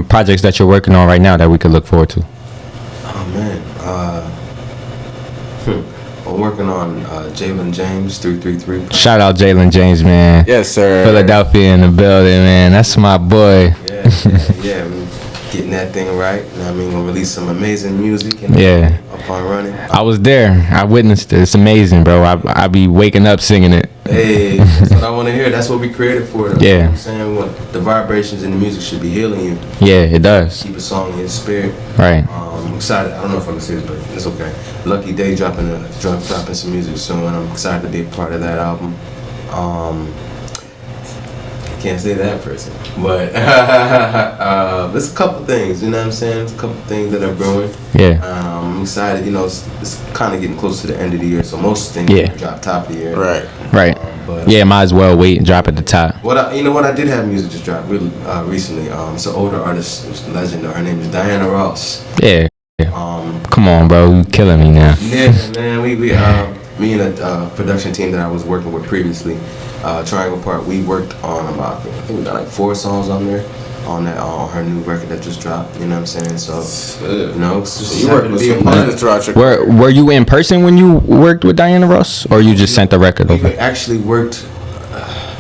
projects that you're working on right now that we could look forward to? Oh man, I'm working on Jalen James 333. Shout out Jalen James, man. Yes, sir. Philadelphia in the building, man. That's my boy. Yeah. getting that thing right. You know what I mean? Gonna release some amazing music. And Yeah. upon running. I was there. I witnessed it. It's amazing, bro. I be waking up singing it. Hey, that's what I want to hear. That's what we created for. Though. Yeah. You know what I'm saying? The vibrations in the music should be healing you. Yeah, it does. Keep a song in your spirit. Right. I'm excited. I don't know if I can say this, but it's okay. Lucky Day dropping some music soon. I'm excited to be a part of that album. Can't say that person, but there's a couple things, you know what I'm saying? There's a couple things that are brewing. Yeah. I'm excited, you know, it's kind of getting close to the end of the year, so most things drop top of the year. Right. Right. But Yeah, might as well wait and drop at the top. you know what? I did have music just drop really recently. It's an older artist, it's a legend. Her name is Diana Ross. Yeah. Come on, bro. You killing me now. Yeah, man. Me and a production team that I was working with previously, Triangle Park, we worked on about, I think we got like 4 songs on there, on her new record that just dropped. You know what I'm saying? So, you know, You worked with some artists throughout your Were you in person when you worked with Diana Ross, or you just sent the record we over? actually worked.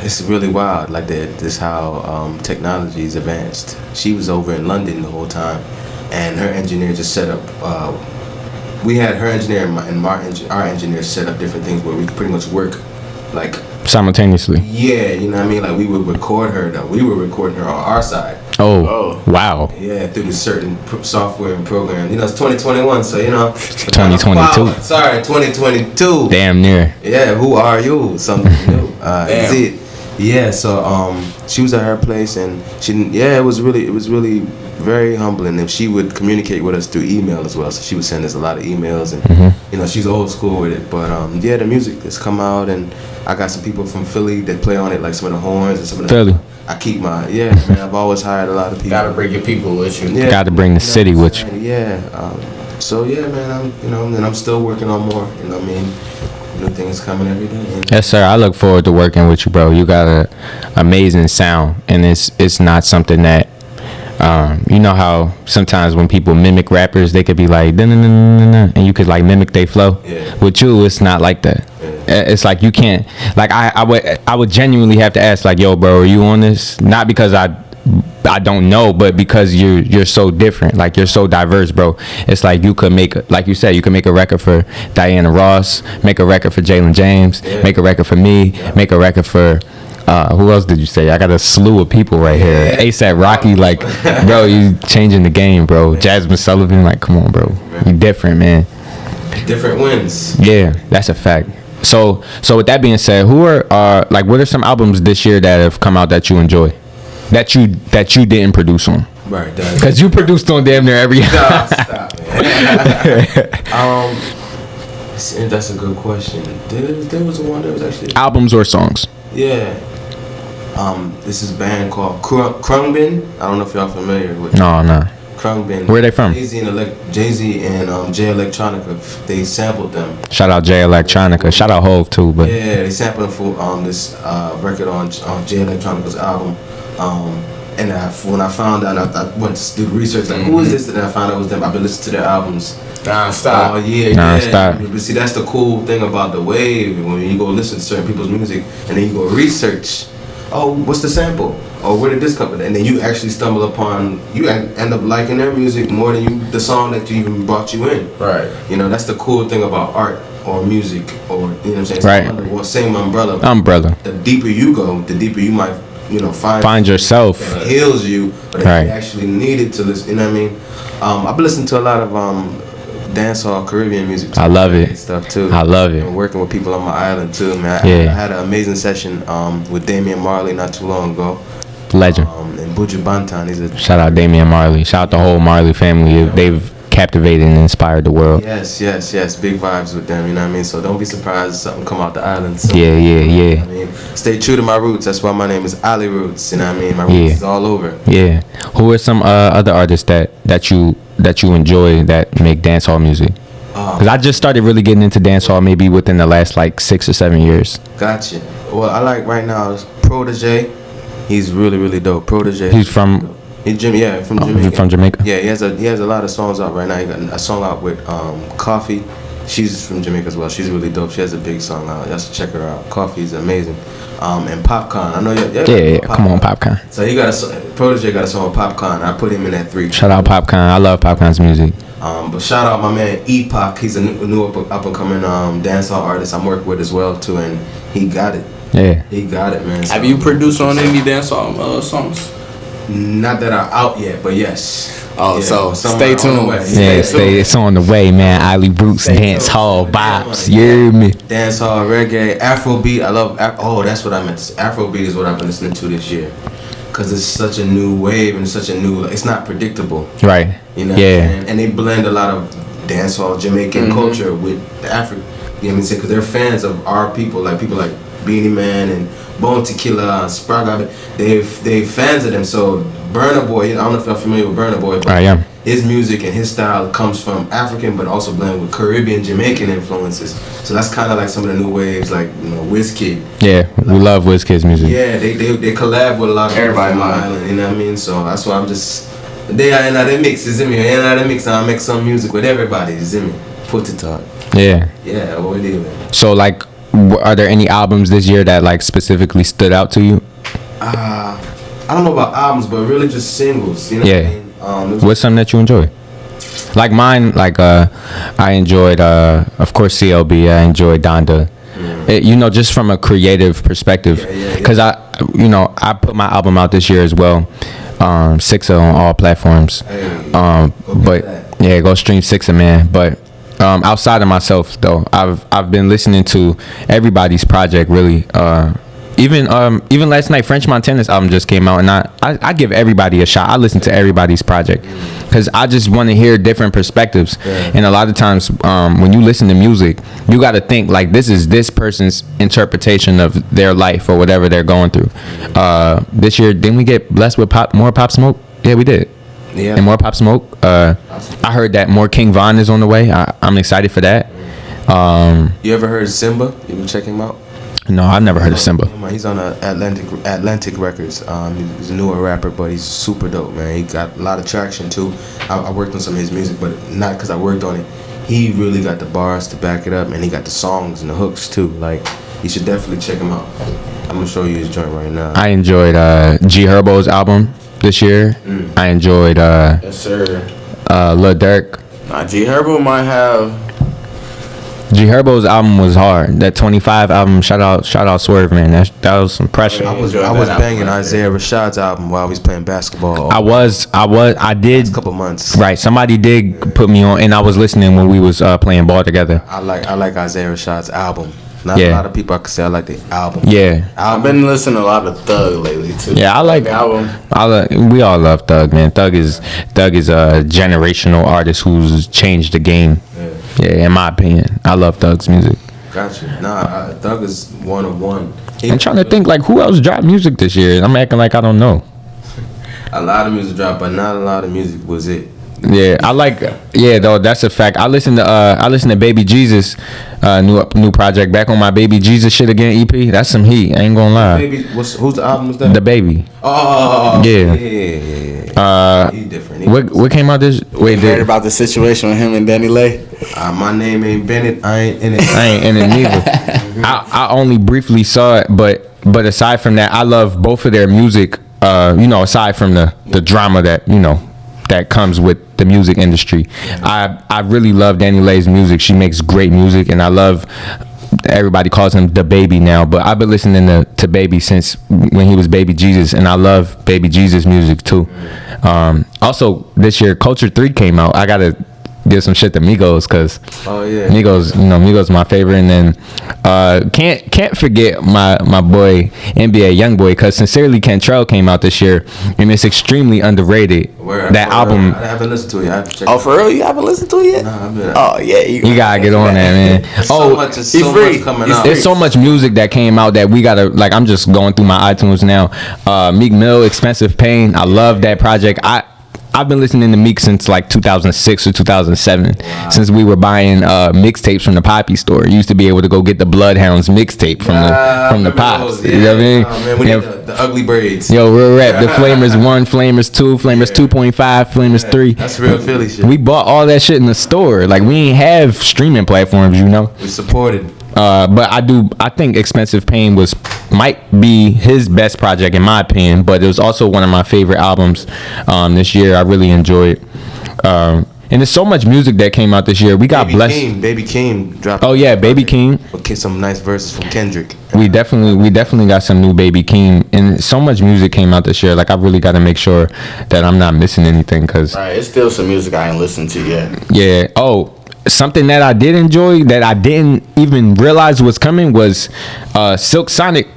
It's really wild, like that. This how technology's advanced. She was over in London the whole time, and her engineer just set up. We had her engineer and our engineer set up different things where we could pretty much work, like Simultaneously. yeah, you know what I mean. Like we would record her, though. We were recording her on our side. Oh. Wow. Yeah, through the certain software and program. You know, it's 2021, so you know. 2022. Sorry, 2022. Damn near. Yeah, who are you? Something new. Is it? Yeah, so she was at her place, and it was really very humbling. And she would communicate with us through email as well. So she would send us a lot of emails, and you know, she's old school with it. But the music has come out, and I got some people from Philly that play on it, like some of the horns and some of the. Philly. I keep man. I've always hired a lot of people. Gotta bring your people with you. Yeah. Got to bring the city with you. Yeah. So yeah, man. I'm still working on more. You know what I mean? New things coming every day. Yes, sir. I look forward to working with you, bro. You got a amazing sound, and it's not something that you know how sometimes when people mimic rappers, they could be like and you could like mimic their flow. Yeah. With you, it's not like that. It's like you can't. Like I would genuinely have to ask, like, yo, bro, are you on this? Not because I don't know, but because you're so different, like you're so diverse, bro. It's like you could make, like you said, you could make a record for Diana Ross, make a record for Jalen James, make a record for me, make a record for who else did you say? I got a slew of people right here. ASAP Rocky, like, bro, you changing the game, bro. JAZMIN Sullivan, like, come on, bro, you different, man. Different wins. Yeah, that's a fact. So with that being said, who are like, what are some albums this year that have come out that you enjoy? That you didn't produce on, Right. because you produced on damn near every. Stop, man. That's a good question. There was one that was actually Albums or songs? Yeah. This is a band called Krungbin. I don't know if y'all familiar with. No. Krungbin. Where they from? Jay-Z and J Electronica. They sampled them. Shout out J Electronica. Shout out Hove too, but Yeah, they sampled them for this record on J Electronica's album. And when I found out, I went to do research, like, who is this? And I found out it was them. I've been listening to their albums. Non-stop. Oh, yeah. Non-stop. But see, that's the cool thing about the wave. When you go listen to certain people's music, and then you go research, oh, what's the sample? Oh, where did this come from? And then you actually stumble upon, you end up liking their music more than the song that you even brought you in. Right. You know, that's the cool thing about art or music, or, you know what I'm saying? Right. Same umbrella. The deeper you go, the deeper you might, find yourself. that heals you, but Right. if you actually needed to listen, you know what I mean? I've been listening to a lot of dancehall Caribbean music too, I love it. and stuff too. I love it. And working with people on my island too, man. Yeah. I had an amazing session with Damian Marley not too long ago. Legend. And Buju Banton, he's a Shout out Damian Marley. Shout out the whole Marley family. They've captivated and inspired the world. yes, big vibes with them, you know what I mean? So don't be surprised if something come out the island. So, Yeah. I mean, stay true to my roots. That's why my name is Ali Roots, you know what I mean? My roots is all over. Yeah. Who are some other artists that you enjoy that make dancehall music? Because I just started really getting into dancehall maybe within the last like 6 or 7 years. Gotcha. Well, I like right now is Protege. He's really, really dope. Protege. He's from from Jamaica. from Jamaica. Yeah, he has a lot of songs out right now. He got a song out with Coffee She's from Jamaica as well. She's really dope. She has a big song out. Y'all should check her out. Coffee is amazing. And Popcorn. I know yeah, come on, Popcorn. So he got Protege got a song with Popcorn. I put him in that 3. Shout out Popcorn. I love Popcorn's music. But shout out my man Epoch. He's a new up and coming dancehall artist I'm working with as well too, and he got it. Yeah, he got it, man. So, have you produced on any dancehall songs? Not that are out yet, but yes. Oh, yeah, so stay tuned. It's on the way, man. Ali Roots, dancehall vibes. You hear me? Dancehall, reggae, Afrobeat. I love. That's what I meant. Afrobeat is what I've been listening to this year, cause it's such a new wave and it's such a new. It's not predictable. Right. You know. Yeah. And they blend a lot of dancehall Jamaican culture with the African. You know what I mean? Because they're fans of our people, like Beanie Man and Bone Tequila, Sprague. They fans of them. So Burna Boy, I don't know if you're familiar with Burna Boy, but I am. His music and his style comes from African, but also blended with Caribbean, Jamaican influences. So that's kind of like some of the new waves, like YYST. Yeah, we love WizKid's music. Yeah, they collab with a lot of everybody on the island. You know what I mean? So that's why I'm just they are in that mix. Is in me. In that mix, I make some music with everybody. Is in me. Put it up. Yeah. Yeah, what we do, man. So like, are there any albums this year that like specifically stood out to you? I don't know about albums, but really just singles. You know Yeah. what I mean? What's something that you enjoy? Like mine, like I enjoyed, of course, CLB. I enjoyed Donda. It, just from a creative perspective, because I put my album out this year as well. Sixa on all platforms. But yeah, go stream Sixa, man. But outside of myself though, I've been listening to everybody's project really. Even last night, French Montana's album just came out, and I give everybody a shot. I listen to everybody's project because I just want to hear different perspectives. And a lot of times, when you listen to music, you got to think like this is this person's interpretation of their life or whatever they're going through. This year, didn't we get blessed with more Pop Smoke? Yeah, we did. Yeah. And more Pop Smoke. I heard that more King Von is on the way. I'm excited for that. You ever heard of Simba? You can check him out. No, I've never heard of Simba. He's on Atlantic Records. He's a newer rapper, but he's super dope, man. He got a lot of traction too. I worked on some of his music, but not because I worked on it. He really got the bars to back it up, and he got the songs and the hooks too. Like, you should definitely check him out. I'm gonna show you his joint right now. I enjoyed G Herbo's album this year. I enjoyed yes, sir. Lil Durk. G Herbo might have. G Herbo's album was hard. That 25 album, shout out Swerve, man. That was some pressure. I was banging Isaiah Rashad's album while he was playing basketball. I did. A couple months. Right. Somebody did put me on, and I was listening when we was playing ball together. I like Isaiah Rashad's album. Not a lot of people I could say I like the album. Yeah. I've been listening to a lot of Thug lately too. Yeah, I like the album. We all love Thug, man. Thug is a generational artist who's changed the game. Yeah, in my opinion, I love Thug's music. Gotcha. Nah, Thug is one of one. I'm trying to think like who else dropped music this year. I'm acting like I don't know. A lot of music dropped, but not a lot of music was it. Yeah, I like. Yeah, though that's a fact. I listened to Baby Jesus, new project. Back on my Baby Jesus shit again EP. That's some heat. I ain't gonna lie. Baby, whose the album was that? The Baby. Oh yeah. He different. What came out this? Wait, heard about the situation with him and Danny Lay? My name ain't Bennett. I ain't in it. I ain't in it neither. I only briefly saw it, but aside from that, I love both of their music. Aside from the drama that comes with the music industry. I really love Danny Lay's music. She makes great music, and I love. Everybody calls him the Baby now, but I've been listening to Baby since when he was Baby Jesus, and I love Baby Jesus music too. Also, this year Culture 3 came out. I gotta give some shit to Migos because Migos my favorite, and then can't forget my boy NBA YoungBoy because Sincerely Cantrell came out this year, and it's extremely underrated. That album. I haven't listened to it. I have to check for real? You haven't listened to it yet? Nah, you gotta get on that, man. Much coming out. There's so much music that came out that we gotta like. I'm just going through my iTunes now. Meek Mill, Expensive Pain. I love that project. I've been listening to Meek since like 2006 or 2007. Wow. Since we were buying mixtapes from the Poppy store. You used to be able to go get the Bloodhounds mixtape from the Pops. Yeah. You know what I mean? Oh, man, we need the ugly braids. Yo, real rap. The Flamers 1, Flamers 2, Flamers 2.5, Flamers 3. That's real Philly shit. We bought all that shit in the store. Like, we ain't have streaming platforms, you know. We supported. But I think Expensive Pain might be his best project in my opinion, but it was also one of my favorite albums this year. I really enjoyed it. And there's so much music that came out this year. We got blessed. Baby Keem dropped. Oh yeah, Baby Keem. Okay, some nice verses from Kendrick. We definitely got some new Baby Keem, and so much music came out this year. Like I really got to make sure that I'm not missing anything, cause it's still some music I ain't listened to yet. Yeah. Oh, something that I did enjoy that I didn't even realize was coming was Silk Sonic.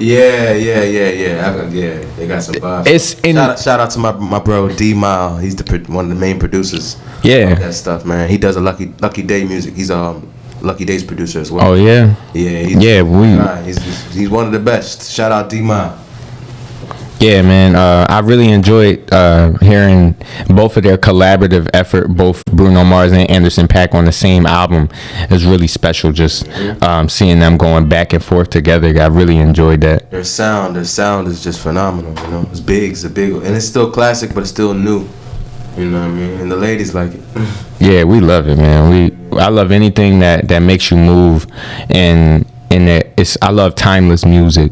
Yeah. They got some vibes. Shout out to my bro D Mile. He's one of the main producers. Yeah, of that stuff, man. He does a Lucky Day music. He's Lucky Day's producer as well. Oh yeah. Yeah. He's one of the best. Shout out D Mile. Yeah, man. I really enjoyed hearing both of their collaborative effort, both Bruno Mars and Anderson .Paak on the same album. It's really special just seeing them going back and forth together. I really enjoyed that. Their sound is just phenomenal, you know. It's big, and it's still classic, but it's still new. You know what I mean? And the ladies like it. Yeah, we love it, man. I love anything that makes you move, and I love timeless music.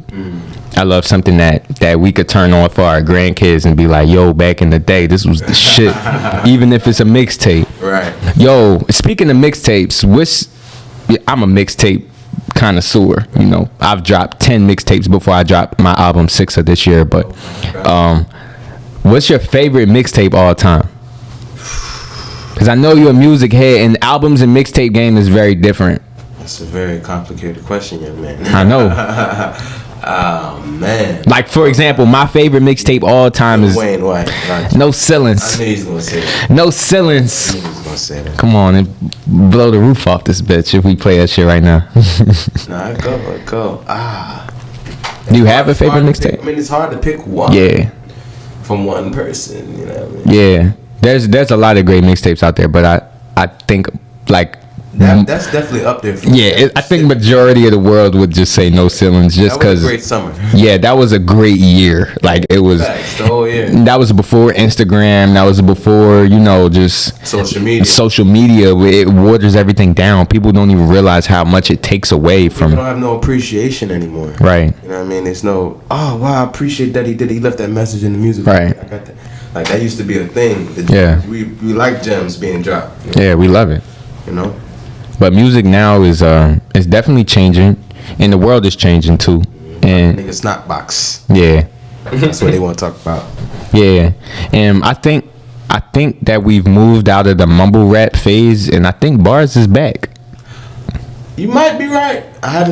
I love something that we could turn on for our grandkids and be like, yo, back in the day, this was the shit. Even if it's a mixtape. Right. Yo, speaking of mixtapes, I'm a mixtape connoisseur. You know, I've dropped 10 mixtapes before I dropped my album 6 of this year. But what's your favorite mixtape all time? Because I know you're a music head, and albums and mixtape game is very different. That's a very complicated question, young man. I know. Oh man! Like for example, my favorite mixtape all time is Wayne White. No Ceilings. I knew he was gonna say that. No Ceilings. I knew he was gonna say that. Come on and blow the roof off this bitch if we play that shit right now. Nah, go. Do you have a favorite mixtape? I mean, it's hard to pick one. Yeah. From one person, you know what I mean? Yeah. There's a lot of great mixtapes out there, but I think like. That's definitely up there. I think majority of the world would just say No Ceilings just because. That was a great summer. Yeah, that was a great year. Like it was. Facts, the whole year. That was before Instagram. That was before just social media. Social media, it waters everything down. People don't even realize how much it takes away from. People don't have no appreciation anymore. Right. You know what I mean? There's no. Oh wow, I appreciate that he did. He left that message in the music. Right. I got that. Like that used to be a thing. We like gems being dropped. You know? Yeah, we love it. You know. But music now is definitely changing, and the world is changing too. And nigga snot box. Yeah, that's what they want to talk about. Yeah, and I think that we've moved out of the mumble rap phase, and I think bars is back. You might be right. I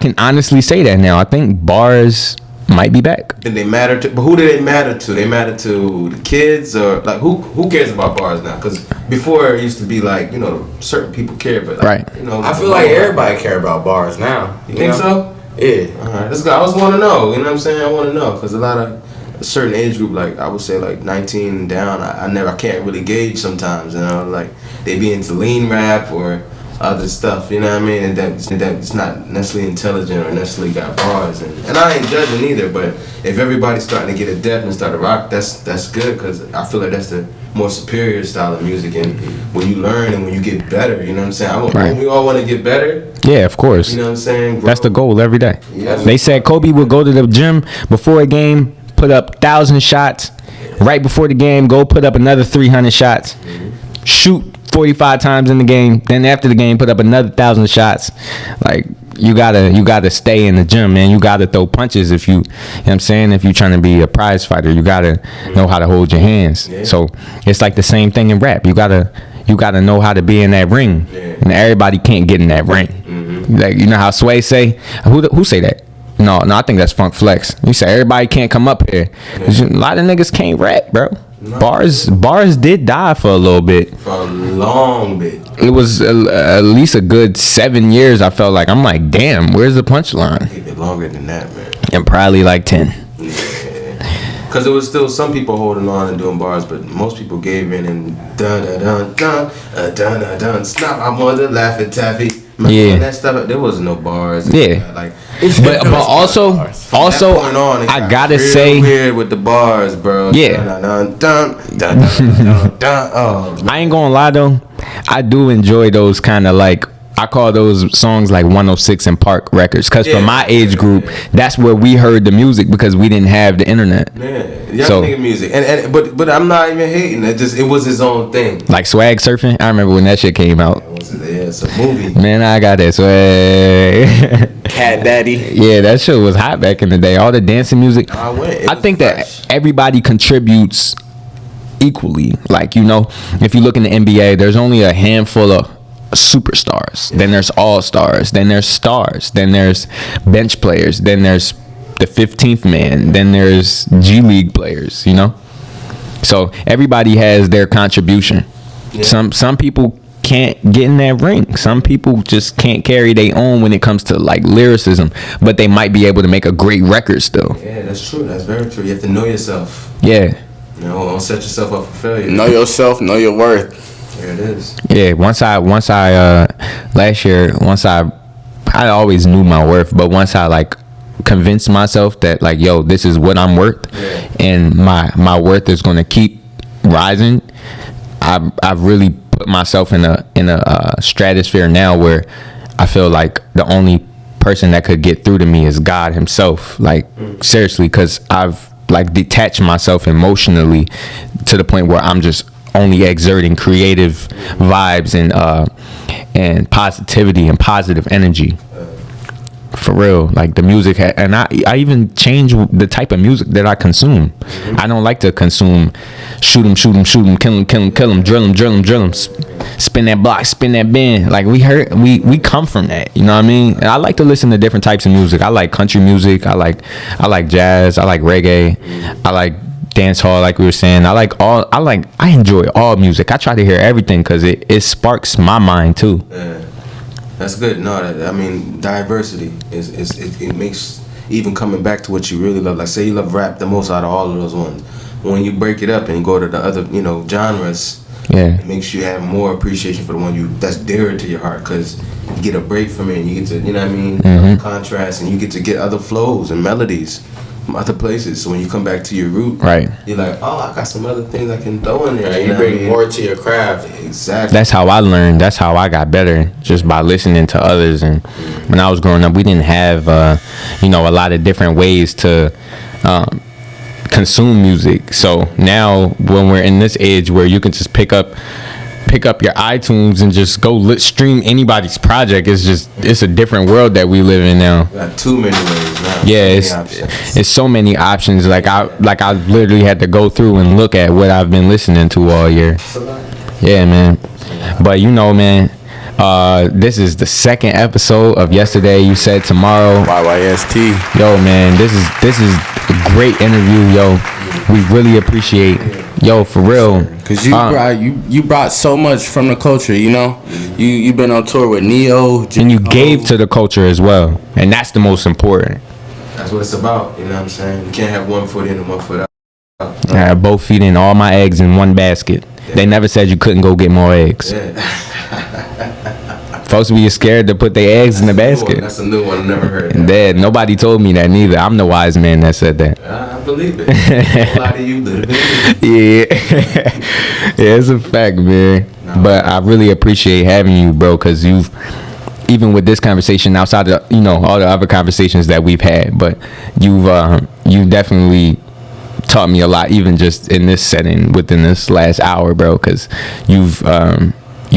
can honestly say that now. I think bars might be back. Then they matter to, but who do they matter to? They matter to the kids, or like who cares about bars now? Because before it used to be like certain people care, but right. I feel like everybody care about bars now. You think so? Yeah. All right. I always want to know. You know what I'm saying? I want to know because a lot of a certain age group, like I would say, like 19 and down, I can't really gauge sometimes. You know, like they be into lean rap or other stuff, you know what I mean, and that's not necessarily intelligent or necessarily got bars, and I ain't judging either. But if everybody's starting to get adept and start to rock, that's good, because I feel like that's the more superior style of music, and when you learn and when you get better, you know what I'm saying. Right. We all want to get better. Yeah, of course. You know what I'm saying. That's the goal every day. Yeah. They said Kobe would go to the gym before a game, put up 1,000 shots. Right before the game, go put up another 300 shots. Mm-hmm. Shoot 45 times in the game, then after the game put up another 1,000 shots. Like you gotta stay in the gym, man. You gotta throw punches if you know what I'm saying, if you're trying to be a prize fighter. You gotta know how to hold your hands. Yeah. So it's like the same thing in rap. You gotta know how to be in that ring. Yeah. And everybody can't get in that ring. Mm-hmm. Like you know how Sway say, who say that? No, I think that's Funk Flex. He said everybody can't come up here. Yeah. A lot of niggas can't rap, bro. No. Bars did die for a little bit. For a long bit. It was at least a good 7 years. I felt like I'm like, damn, where's the punchline? Longer than that, man. And probably like 10. Yeah. Because there was still some people holding on and doing bars, but most people gave in and dun dun dun dun dun dun dun. Snap! I'm on the Laffy Taffy. Yeah, that stuff. There was no bars. Yeah, like but also I gotta say weird with the bars, bro. Yeah. Dun, dun, dun, dun, dun, dun, dun. Oh, I ain't gonna lie though, I do enjoy those kind of like, I call those songs like 106 and Park records, because for my age group, that's where we heard the music because we didn't have the internet. Yeah, young nigga music, and but I'm not even hating. It was his own thing. Like Swag Surfing, I remember when that shit came out. It's a movie. Man, I got that swag. Cat Daddy. Yeah, that shit was hot back in the day. All the dancing music. I think that everybody contributes equally. Like, you know, if you look in the NBA, there's only a handful of superstars. Then there's all-stars. Then there's stars. Then there's bench players. Then there's the 15th man. Then there's G League players, you know? So everybody has their contribution. Yeah. Some people can't get in that ring. Some people just can't carry their own when it comes to like lyricism, but they might be able to make a great record still. Yeah, that's true. That's very true. You have to know yourself. Yeah. You know, don't set yourself up for failure. Know yourself, know your worth. There it is. Yeah, once I last year, I always knew my worth, but once I like convinced myself that like, yo, this is what I'm worth, and my worth is gonna keep rising, I've really put myself in a stratosphere now where I feel like the only person that could get through to me is God himself. Like seriously, because I've like detached myself emotionally to the point where I'm just only exerting creative vibes and positivity and positive energy. For real, like the music, and I even change the type of music that I consume. I don't like to consume shoot 'em, kill 'em, drill 'em, spin that block, spin that bend. Like we come from that, you know what I mean? And I like to listen to different types of music. I like country music. I like jazz. I like reggae. I like dance hall, like we were saying. I enjoy all music. I try to hear everything because it sparks my mind too. Yeah. That's good. No, I mean, diversity it makes, even coming back to what you really love. Like, say you love rap the most out of all of those ones. When you break it up and you go to the other, you know, genres, it makes you have more appreciation for the one that's dearer to your heart, because you get a break from it and you get to, you know what I mean, contrast, and you get to get other flows and melodies from other places. So when you come back to your root, you're like, oh, I got some other things I can throw in there. You bring more to your craft. Exactly. That's how I learned. That's how I got better, just by listening to others. And when I was growing up, we didn't have a lot of different ways to consume music. So now when we're in this age where you can just pick up your iTunes and just go stream anybody's project, it's a different world that we live in now. We got too many ways now. Yeah, it's so many options. Like I literally had to go through and look at what I've been listening to all year. Yeah, man. But you know, man, this is the second episode of Yesterday You Said Tomorrow. YYST. Yo, man, this is a great interview, yo. We really appreciate, yo, for real. Cause you brought so much from the culture, you know. You've been on tour with Neo, and you gave to the culture as well, and that's the most important. That's what it's about, you know what I'm saying? You can't have one foot in and one foot out. I have both feet in, all my eggs in one basket. Yeah. They never said you couldn't go get more eggs. Folks be scared to put their eggs in the basket. That's a new one. I never heard that. Dad, nobody told me that neither. I'm the wise man that said that. I believe it. A lot of you believe it. Yeah, it's a fact, man. No. But I really appreciate having you, bro, because you've, even with this conversation, outside of, you know, all the other conversations that we've had, but you've definitely taught me a lot, even just in this setting within this last hour, bro, because you've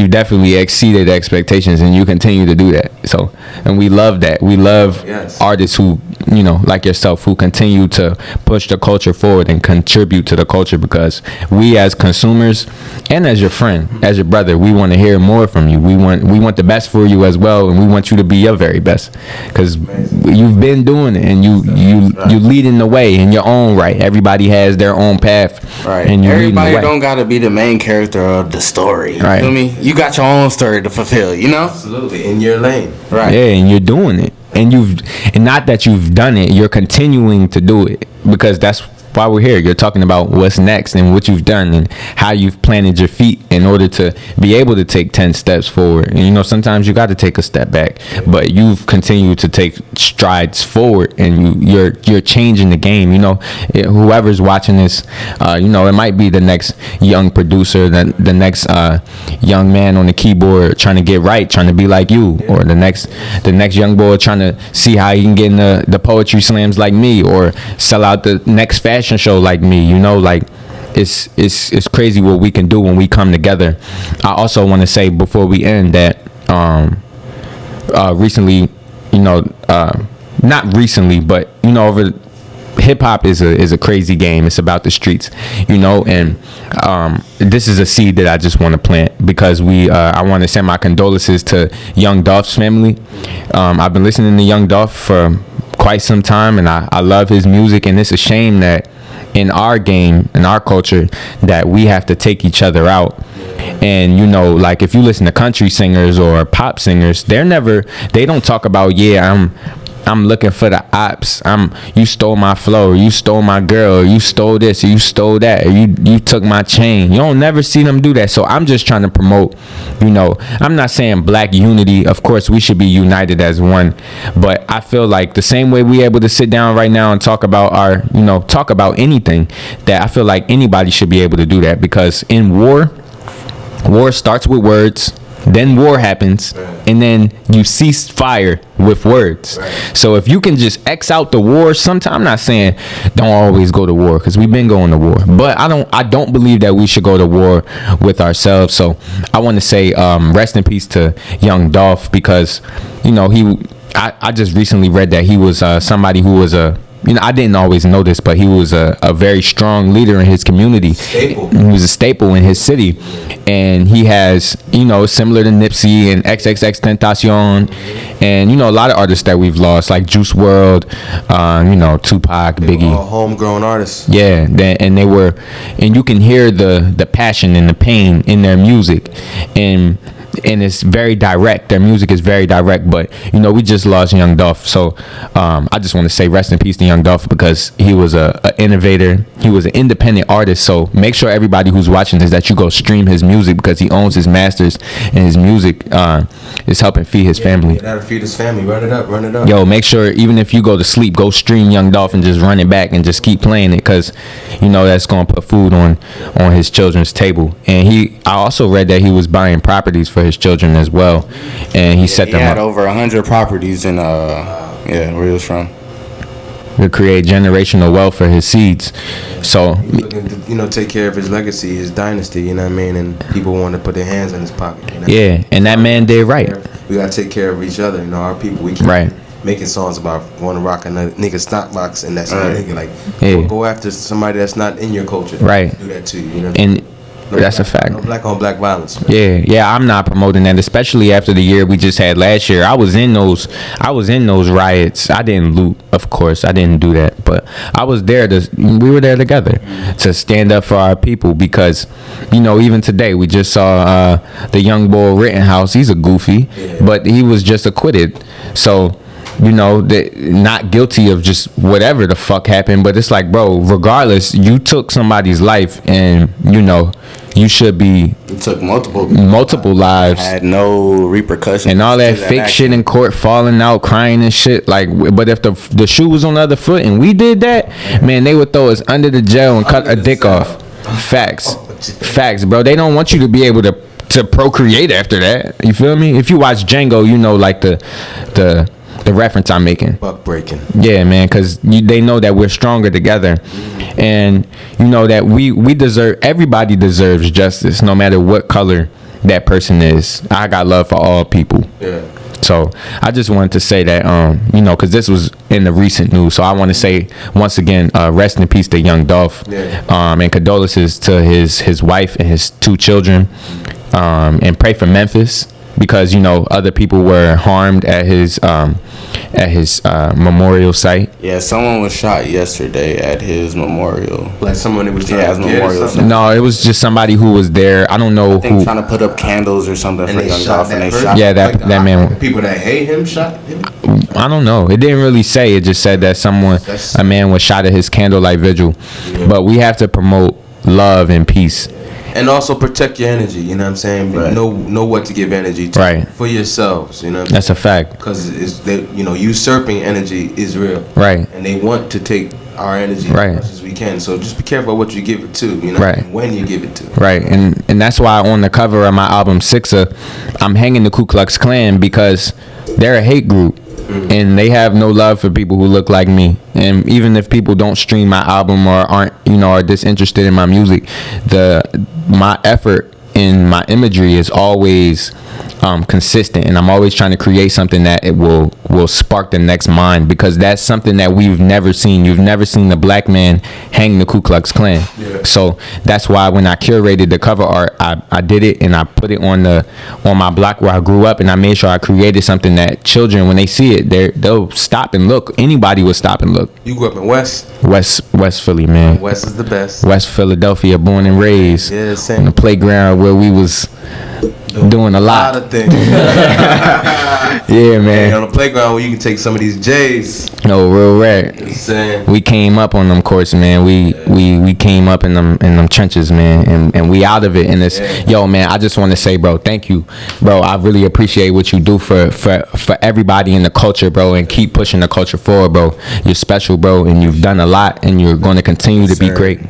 definitely exceeded expectations, and you continue to do that. So, and we love that. We love artists who, you know, like yourself, who continue to push the culture forward and contribute to the culture, because we as consumers and as your friend, as your brother, we want to hear more from you. We want the best for you as well, and we want you to be your very best, because you've been doing it, and you leading the way in your own right. Everybody has their own path, right? And everybody don't gotta be the main character of the story. You feel me? You got your own story to fulfill, you know? Absolutely, in your lane. Right. Yeah, and you're doing it. And not that you've done it, you're continuing to do it, because that's why we're here. You're talking about what's next and what you've done and how you've planted your feet in order to be able to take 10 steps forward. And, you know, sometimes you got to take a step back, but you've continued to take strides forward, and you're changing the game. You know, whoever's watching this, you know, it might be the next young producer, the next young man on the keyboard trying to get right, trying to be like you, or the next young boy trying to see how he can get in the poetry slams like me, or sell out the next fashion show like me. You know, like it's crazy what we can do when we come together. I also want to say before we end that recently, you know, not recently, but you know, over hip hop is a crazy game. It's about the streets, you know, and this is a seed that I just want to plant, because I want to send my condolences to Young Dolph's family. I've been listening to Young Dolph for quite some time, and I love his music, and it's a shame that in our game, in our culture, that we have to take each other out. And you know, like if you listen to country singers or pop singers, they don't talk about, yeah, I'm looking for the ops, you stole my flow, or you stole my girl, or you stole this, or you stole that, or you took my chain. You don't never see them do that. So I'm just trying to promote, you know, I'm not saying black unity. Of course we should be united as one, but I feel like the same way we able to sit down right now and talk about anything, that I feel like anybody should be able to do that, because in war starts with words, then war happens, and then you cease fire with words. So if you can just X out the war, sometimes, I'm not saying don't always go to war, because we've been going to war, but I don't believe that we should go to war with ourselves. So I want to say rest in peace to Young Dolph, because you know, I just recently read that he was somebody who was you know, I didn't always know this, but he was a very strong leader in his community. Staple. He was a staple in his city. And he has, you know, similar to Nipsey and XXXTentacion, and, you know, a lot of artists that we've lost, like Juice WRLD, you know, Tupac, Biggie. All homegrown artists. Yeah, and you can hear the passion and the pain in their music. And it's very direct. Their music is very direct. But, you know, we just lost Young Dolph. So I just want to say rest in peace to Young Dolph, because he was an innovator. He was an independent artist. So make sure everybody who's watching this, that you go stream his music, because he owns his masters, and his music is helping feed his family. That'll feed his family. Run it up. Yo, make sure even if you go to sleep, go stream Young Dolph and just run it back and just keep playing it, because, you know, that's going to put food on his children's table. And I also read that he was buying properties for his children as well, and he set them up. He had over 100 properties in where he was from, to create generational wealth for his seeds. So he's looking to, you know, take care of his legacy, his dynasty, you know what I mean, and people want to put their hands in his pocket, you know? Yeah, and that man did right. We gotta take care of each other, you know, our people. We can't making songs about want to rock a nigga stock box, and that's nigga, like go after somebody that's not in your culture. Right. Do that to you, you know. And that's a fact. No black on black violence. Yeah, I'm not promoting that, especially after the year we just had last year. I was in those riots. I didn't loot, of course. I didn't do that, but I was there we were there together to stand up for our people, because, you know, even today we just saw the young boy Rittenhouse. He's a goofy, but he was just acquitted. So, you know, not guilty of just whatever the fuck happened, but it's like, bro, regardless, you took somebody's life, and, you know, you should be. You took multiple lives. Had no repercussions. And all that fake shit in court, falling out, crying and shit. Like, but if the shoe was on the other foot and we did that, man, they would throw us under the jail and cut a dick off. Facts, bro. They don't want you to be able to procreate after that. You feel me? If you watch Django, you know, like the reference I'm making. Buck breaking. Yeah, man, because they know that we're stronger together, and you know that we deserve. Everybody deserves justice, no matter what color that person is. I got love for all people. Yeah. So I just wanted to say that, you know, because this was in the recent news. So I want to say once again, rest in peace to Young Dolph, and condolences to his wife and his 2 children, and pray for Memphis, because, you know, other people were harmed at his memorial site. Yeah, someone was shot yesterday at his memorial. Like someone that was trying his memorial. No, it was just somebody who was there. I don't know who. Trying to put up candles or something and for Young Dolph, and they shot. Yeah, that man. People that hate him shot him. I don't know. It didn't really say. It just said that a man was shot at his candlelight vigil. Yeah. But we have to promote love and peace. And also protect your energy, you know what I'm saying? Right. Know what to give energy to. Right. For yourselves, you know. That's a fact. Because usurping energy is real. Right. And they want to take our energy as much as we can. So just be careful what you give it to, you know, right. and when you give it to. Right. And that's why on the cover of my album Sixer, I'm hanging the Ku Klux Klan because they're a hate group. And they have no love for people who look like me. And even if people don't stream my album or aren't, are disinterested in my music, my effort in my imagery is always consistent, and I'm always trying to create something that it will spark the next mind, because that's something that we've never seen. You've never seen a black man hang the Ku Klux Klan. Yeah. So that's why when I curated the cover art, I did it and I put it on my block where I grew up, and I made sure I created something that children, when they see it, they'll stop and look. Anybody will stop and look. You grew up in West Philly, man. West is the best. West Philadelphia, born and raised. Yeah, same. On the playground where we was doing a lot of things. Yeah, man. And on the playground where you can take some of these J's. No, real rare. Saying. We came up on them courts, man. We came up in them trenches, man, and we out of it. And it's yo, man. I just want to say, bro, thank you, bro. I really appreciate what you do for everybody in the culture, bro, and keep pushing the culture forward, bro. You're special, bro, and you've done a lot, and you're going to continue to be great.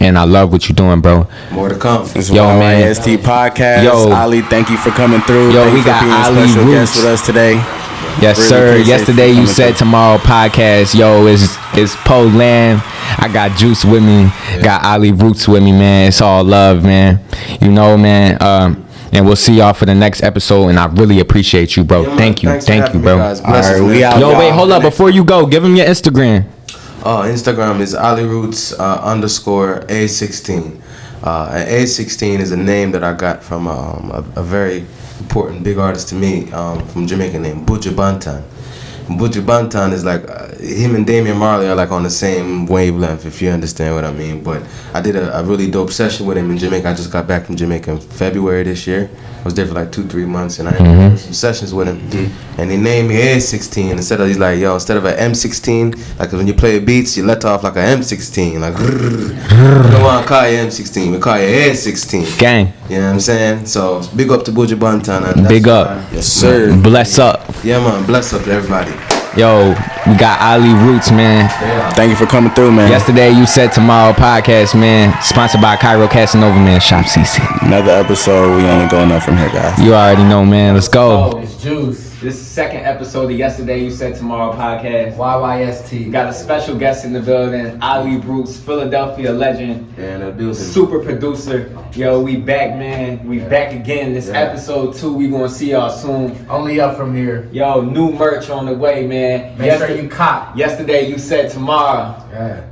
And I love what you're doing, bro. More to come. This is YYST podcast. Yo, Ali, thank you for coming through. Yo, thank we got Ali special Roots guest with us today. Yes, really, sir. Yesterday you said tomorrow podcast. Yo, it's Poe Lamb. I got Juice with me. Got Ali Roots with me, man. It's all love, man. Man. And we'll see y'all for the next episode. And I really appreciate you, bro. Thank you, bro. All right, we out. Yo, wait, hold up. Before you go, give him your Instagram. Instagram is AliRoots _ A16. And A16 is a name that I got from a very important big artist to me from Jamaica named Buju Banton. Buju Banton is like him and Damian Marley are like on the same wavelength, if you understand what I mean. But I did a really dope session with him in Jamaica. I just got back from Jamaica in February this year. I was there for like 2-3 months, and I had some sessions with him. And he named me A16 instead of an M16. Like when you play beats, you let off like an M16. Like we don't want to call you M16, we call you A16. Gang. You know what I'm saying? So big up to Buju Banton. And big up. Yes, sir. Bless up. Yeah, man. Bless up to everybody. Yo, we got Ali Roots, man. Yeah. Thank you for coming through, man. Yesterday you said tomorrow podcast, man. Sponsored by Cairo Casanova, man. Shop CC. Another episode. We only going up from here, guys. You already know, man. Let's go. It's Juice. This is the second episode of Yesterday You Said Tomorrow podcast. YYST. Got a special guest in the building, Ali Roots, Philadelphia legend. Yeah, that building. Super producer. Yo, we back, man. We back again. This episode 2. We gonna see y'all soon. Only up from here. Yo, new merch on the way, man. Make sure you cop. Yesterday You Said Tomorrow. Yeah.